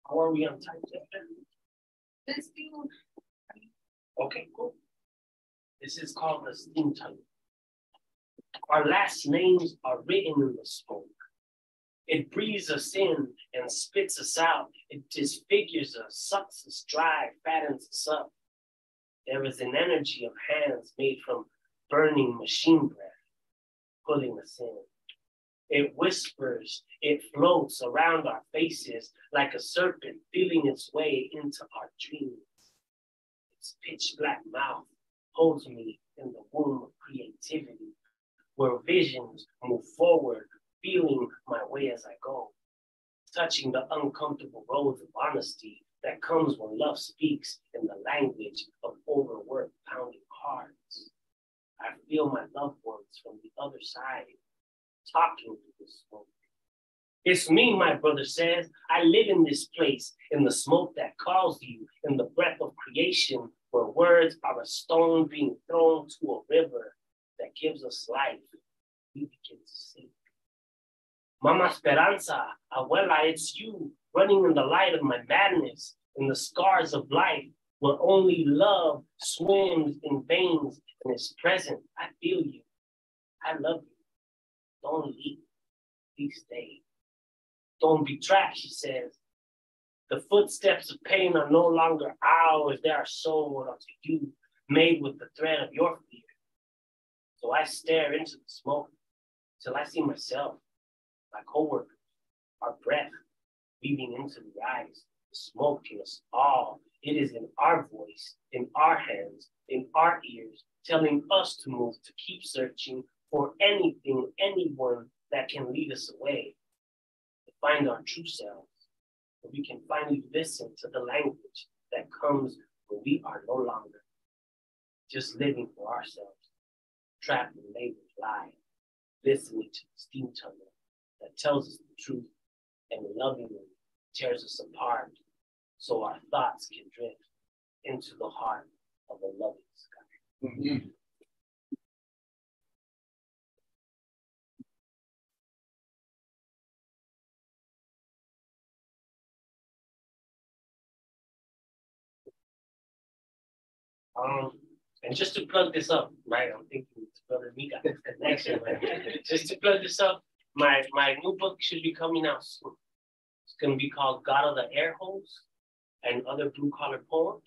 How are we on time? Let's do. Okay, cool. This is called the steam tunnel. Our last names are written in the smoke. It breathes us in and spits us out. It disfigures us, sucks us dry, fattens us up. There is an energy of hands made from burning machine breath, pulling us in. It whispers, it floats around our faces like a serpent feeling its way into our dreams. Its pitch black mouth holds me in the womb of creativity, where visions move forward, feeling my way as I go, touching the uncomfortable roads of honesty that comes when love speaks in the language of overworked pounding hearts. I feel my loved ones from the other side, talking to the smoke. It's me, my brother says. I live in this place, in the smoke that calls you, in the breath of creation, where words are a stone being thrown to a river that gives us life. We begin to sink. Mama Esperanza, Abuela, it's you, running in the light of my madness, in the scars of life, where only love swims in veins and is present. I feel you. I love you. Don't leave. Please stay. Don't be trapped, she says. The footsteps of pain are no longer ours. They are sold unto you, made with the thread of your fear. So I stare into the smoke till I see myself, my coworkers, our breath weaving into the eyes, the smoke in us all. It is in our voice, in our hands, in our ears, telling us to move, to keep searching for anything, anyone that can lead us away, to find our true selves, where we can finally listen to the language that comes when we are no longer just living for ourselves, trapped in label's lie, listening to the steam tunnel that tells us the truth and lovingly tears us apart so our thoughts can drift into the heart of a loving sky. Mm-hmm. And just to plug this up, right? I'm thinking it's Brother Mika connection, right? Just to plug this up, my new book should be coming out soon. It's gonna be called God of the Air Holes and Other Blue Collar Poems.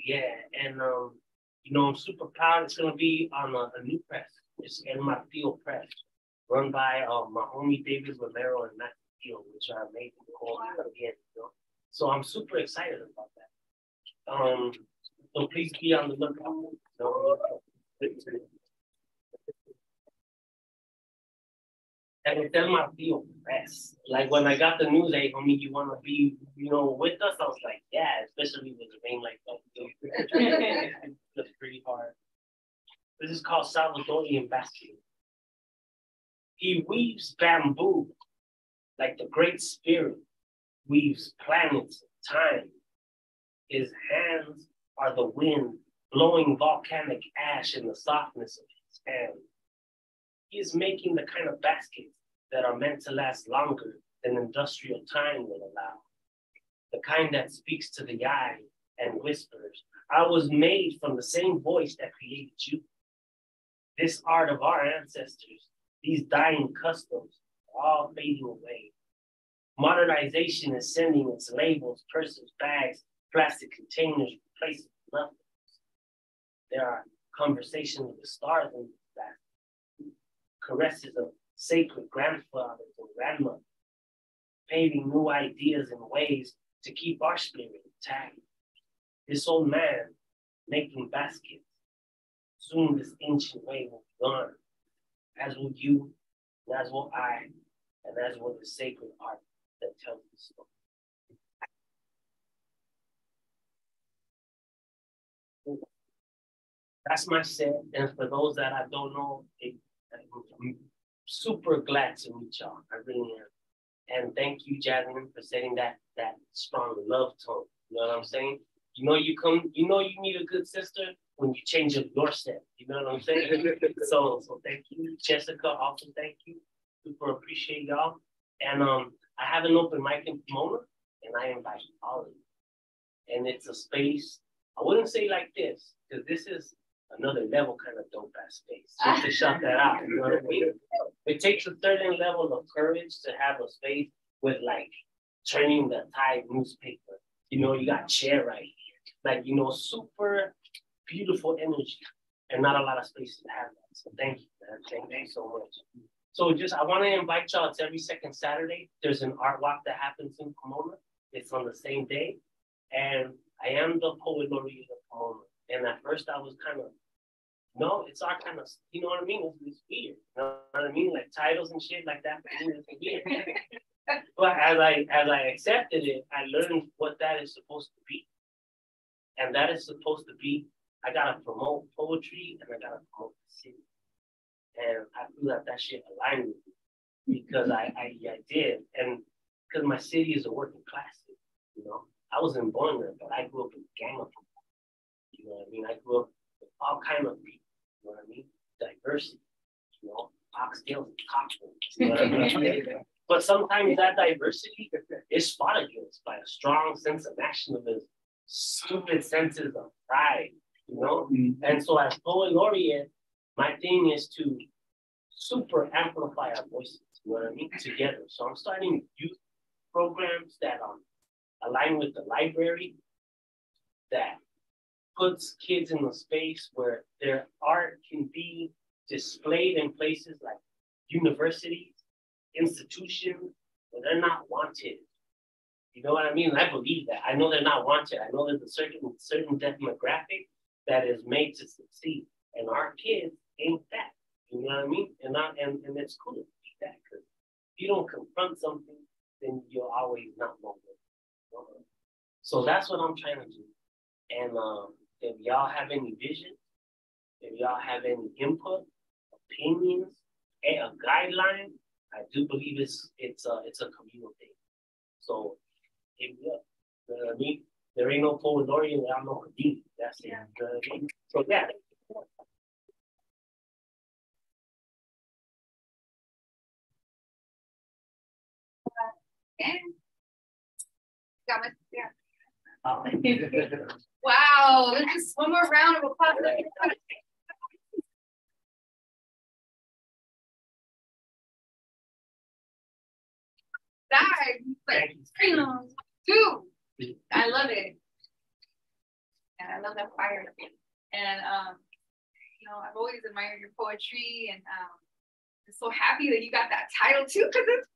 Yeah, and I'm super proud. It's gonna be on a new press. It's El Martillo Press, run by my homie David Romero and Matt Martillo, which are amazing. Again, So I'm super excited about that. So please be on the lookout. And it's El Martillo Press. Like when I got the news, hey, homie, you want to be, with us? I was like, yeah, especially with the rain like that. That's pretty hard. This is called Salvadorian Basket. He weaves bamboo like the Great Spirit weaves planets of time. His hands are the wind blowing volcanic ash in the softness of his hand. He is making the kind of baskets that are meant to last longer than industrial time will allow. The kind that speaks to the eye and whispers, I was made from the same voice that created you. This art of our ancestors, these dying customs, are all fading away. Modernization is sending its labels, purses, bags, plastic containers, replacing nothing. There are conversations with the stars in that, caresses of sacred grandfathers and grandmothers, paving new ideas and ways to keep our spirit intact. This old man making baskets, soon this ancient way will be gone, as will you, and as will I, and as will the sacred art that tells the story. That's my set, and for those that I don't know, I'm super glad to meet y'all. I really am. And thank you, Jasmine, for setting that strong love tone. You know what I'm saying? You know, you need a good sister when you change up your step. You know what I'm saying? so thank you, Jessica. Also, thank you. Super appreciate y'all. And I have an open mic in Pomona, and I invite all of you. And it's a space. I wouldn't say like this, because this is another level kind of dope ass space. Just to shut that out. You know what I mean? It takes a certain level of courage to have a space with like turning the tide newspaper. You know, you got chair right here. Like, you know, super beautiful energy. And not a lot of spaces to have that. So thank you, man. Thank you so much. So I want to invite y'all. It's every second Saturday. There's an art walk that happens in Pomona. It's on the same day. And I am the poet laureate of Pomona. And at first I was kind of, no, it's our kind of, you know what I mean? It's weird. You know what I mean? Like titles and shit like that. It's weird. But as I accepted it, I learned what that is supposed to be. And that is supposed to be, I gotta promote poetry and I gotta promote the city. And I feel that shit aligned with me because I did. And because my city is a working class city, you know. I wasn't born there, but I grew up in a gang of people. You know what I mean? I grew up with all kinds of people, you know what I mean? Diversity, you know, oxtails and cocktails, you know what I mean? But sometimes that diversity is fought against by a strong sense of nationalism, stupid senses of pride, you know? And so as poet laureate, my thing is to super amplify our voices, you know what I mean, together. So I'm starting youth programs that align with the library, that puts kids in a space where their art can be displayed in places like universities, institutions, where they're not wanted. You know what I mean? I believe that. I know they're not wanted. I know there's a certain demographic that is made to succeed. And our kids ain't that. You know what I mean? And it's cool to be that, because if you don't confront something, then you'll always not know it. So that's what I'm trying to do. And if y'all have any vision, if y'all have any input, opinions, a guideline, I do believe it's a communal thing. So hit me up. You know what I mean? There ain't no poet laureate without no community. That's it. You know what I mean? So yeah. Wow, let's just one more round of applause. Like, two. I love it. And I love that fire. And you know, I've always admired your poetry, and I'm so happy that you got that title too, because it's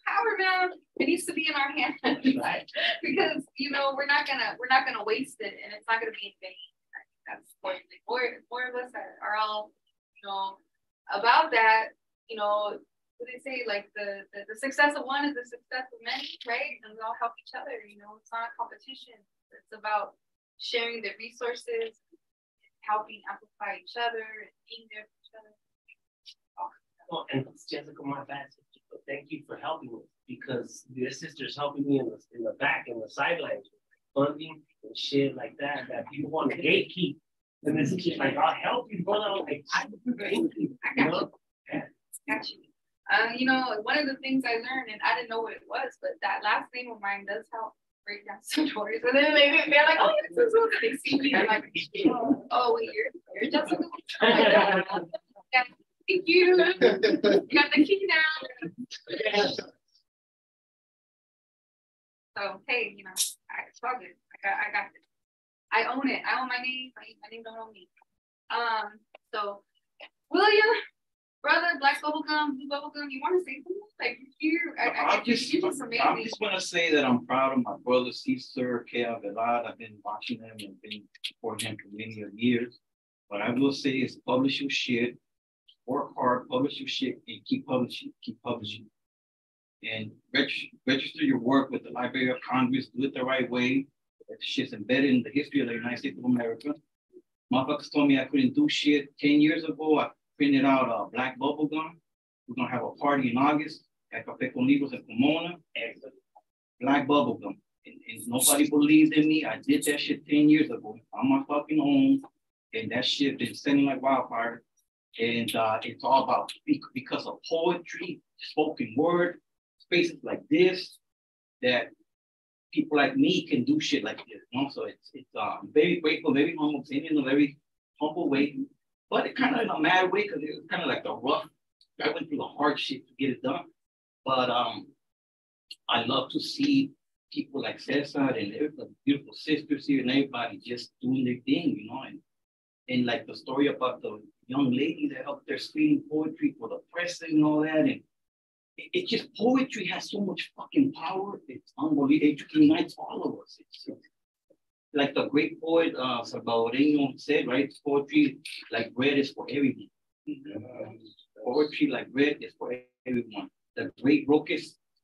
power, man. It needs to be in our hands, right? Because you know we're not gonna waste it, and it's not gonna be in vain. That's important. More of us are all, you know, about that. You know, what they say, like the success of one is the success of many, right? And we all help each other. You know, it's not a competition. It's about sharing the resources, helping amplify each other, and being there for each other. Oh, and Jessica, my bad. But thank you for helping me, because your sister's helping me in the back, in the sidelines, funding and shit like that people want to gatekeep. And this is just like, I'll help you, brother. I'm like, I thank you. I got you. Yeah. Got you. You know, one of the things I learned, and I didn't know what it was, but that last name of mine does help break down some doors. And then they're like, oh, this is what they see me. They're like, oh, wait, you're Jessica. Yeah. Thank you. You got the key now. So hey, you know, it's all good. I got it. I own it. I own my name. My name don't own me. So William, brother, Black Bubblegum, Blue Bubblegum, you want to say something? Like you're just amazing. I just want to say that I'm proud of my brother Cesar Kea Velad. I've been watching him and been supporting him for many years. What I will say is publish your shit. Work hard, publish your shit, and keep publishing, And register your work with the Library of Congress, do it the right way. That shit's embedded in the history of the United States of America. Motherfuckers told me I couldn't do shit 10 years ago. I printed out Black Bubblegum. We're gonna have a party in August at Cafe Con Libros in Pomona. Black Bubblegum. and nobody believed in me. I did that shit 10 years ago on my fucking own, and that shit been sending like wildfire. And it's all about because of poetry, spoken word, spaces like this, that people like me can do shit like this. You know? So it's very grateful, very humble, in a very humble way, but it kind of in a mad way because it was kind of like a rough. I went through the hard shit to get it done, but I love to see people like Cesar and the beautiful sisters here and everybody just doing their thing, you know, and like the story about the young lady that helped their screening poetry for the press and all that, and it just, poetry has so much fucking power. It's unbelievable. It unites all of us. It's like the great poet Salvadoreño said, right? Poetry like bread is for everyone. Poetry like bread is for everyone. The great Roque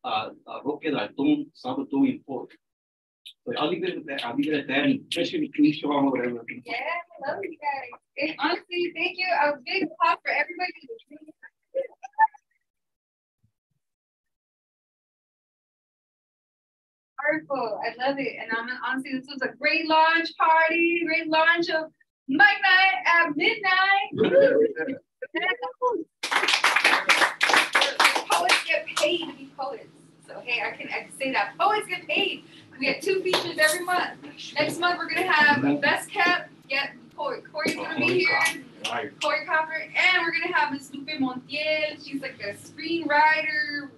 Dalton, Salvadorian poet. So I'll leave it at that. And especially please show or whatever. Yeah, I love you guys. Honestly, thank you. A big clap for everybody. Wonderful. I love it. And honestly, this was a great launch party, great launch of Mike Night at midnight. Poets get paid to be poets. So hey, I can say that. Poets get paid. We get 2 features every month. Next month we're gonna have Best Kept. Corey's gonna be here. Corey Copper, and we're gonna have Miss Lupe Montiel. She's like a screenwriter,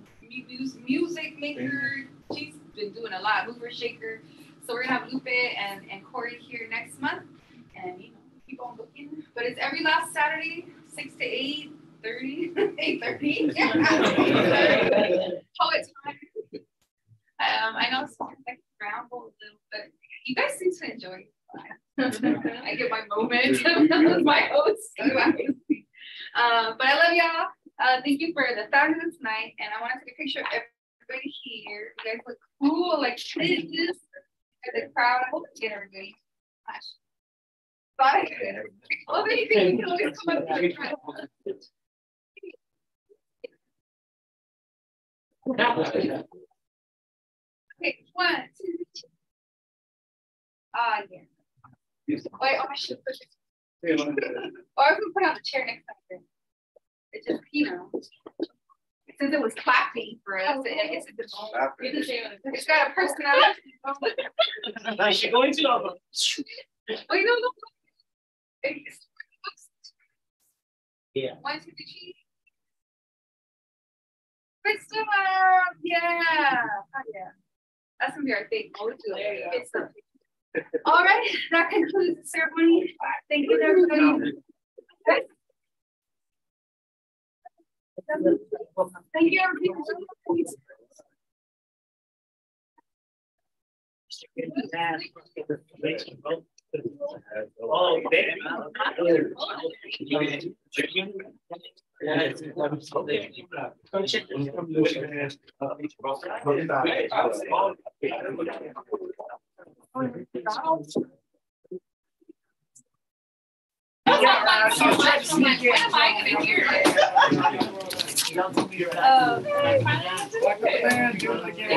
music maker. She's been doing a lot, mover shaker. So we're gonna have Lupe and Corey here next month, and keep on looking. But it's every last Saturday, 6 to 8:30. 8:30. Poets time. I know it's like ramble a little, but you guys seem to enjoy it. I get my moment as my host. But I love y'all. Thank you for the fabulous night, and I want to take a picture of everybody here. You guys look cool, like this. The crowd. I hope I get everybody. Bye. Oh, thank you. You can always come up here. Okay, 1, 2, 3. Yeah. Wait, I should put it. Or I can put it on the chair next time. It just, since it was clapping for us, it's got a personality. Is she going to? Wait, no. Yeah. 1, 2, 3. Crystal, yeah. Oh, yeah. That's gonna be our thing. It's something. All right, that concludes the ceremony. Thank you, everybody. Thank you, everybody. Oh, What am I gonna hear?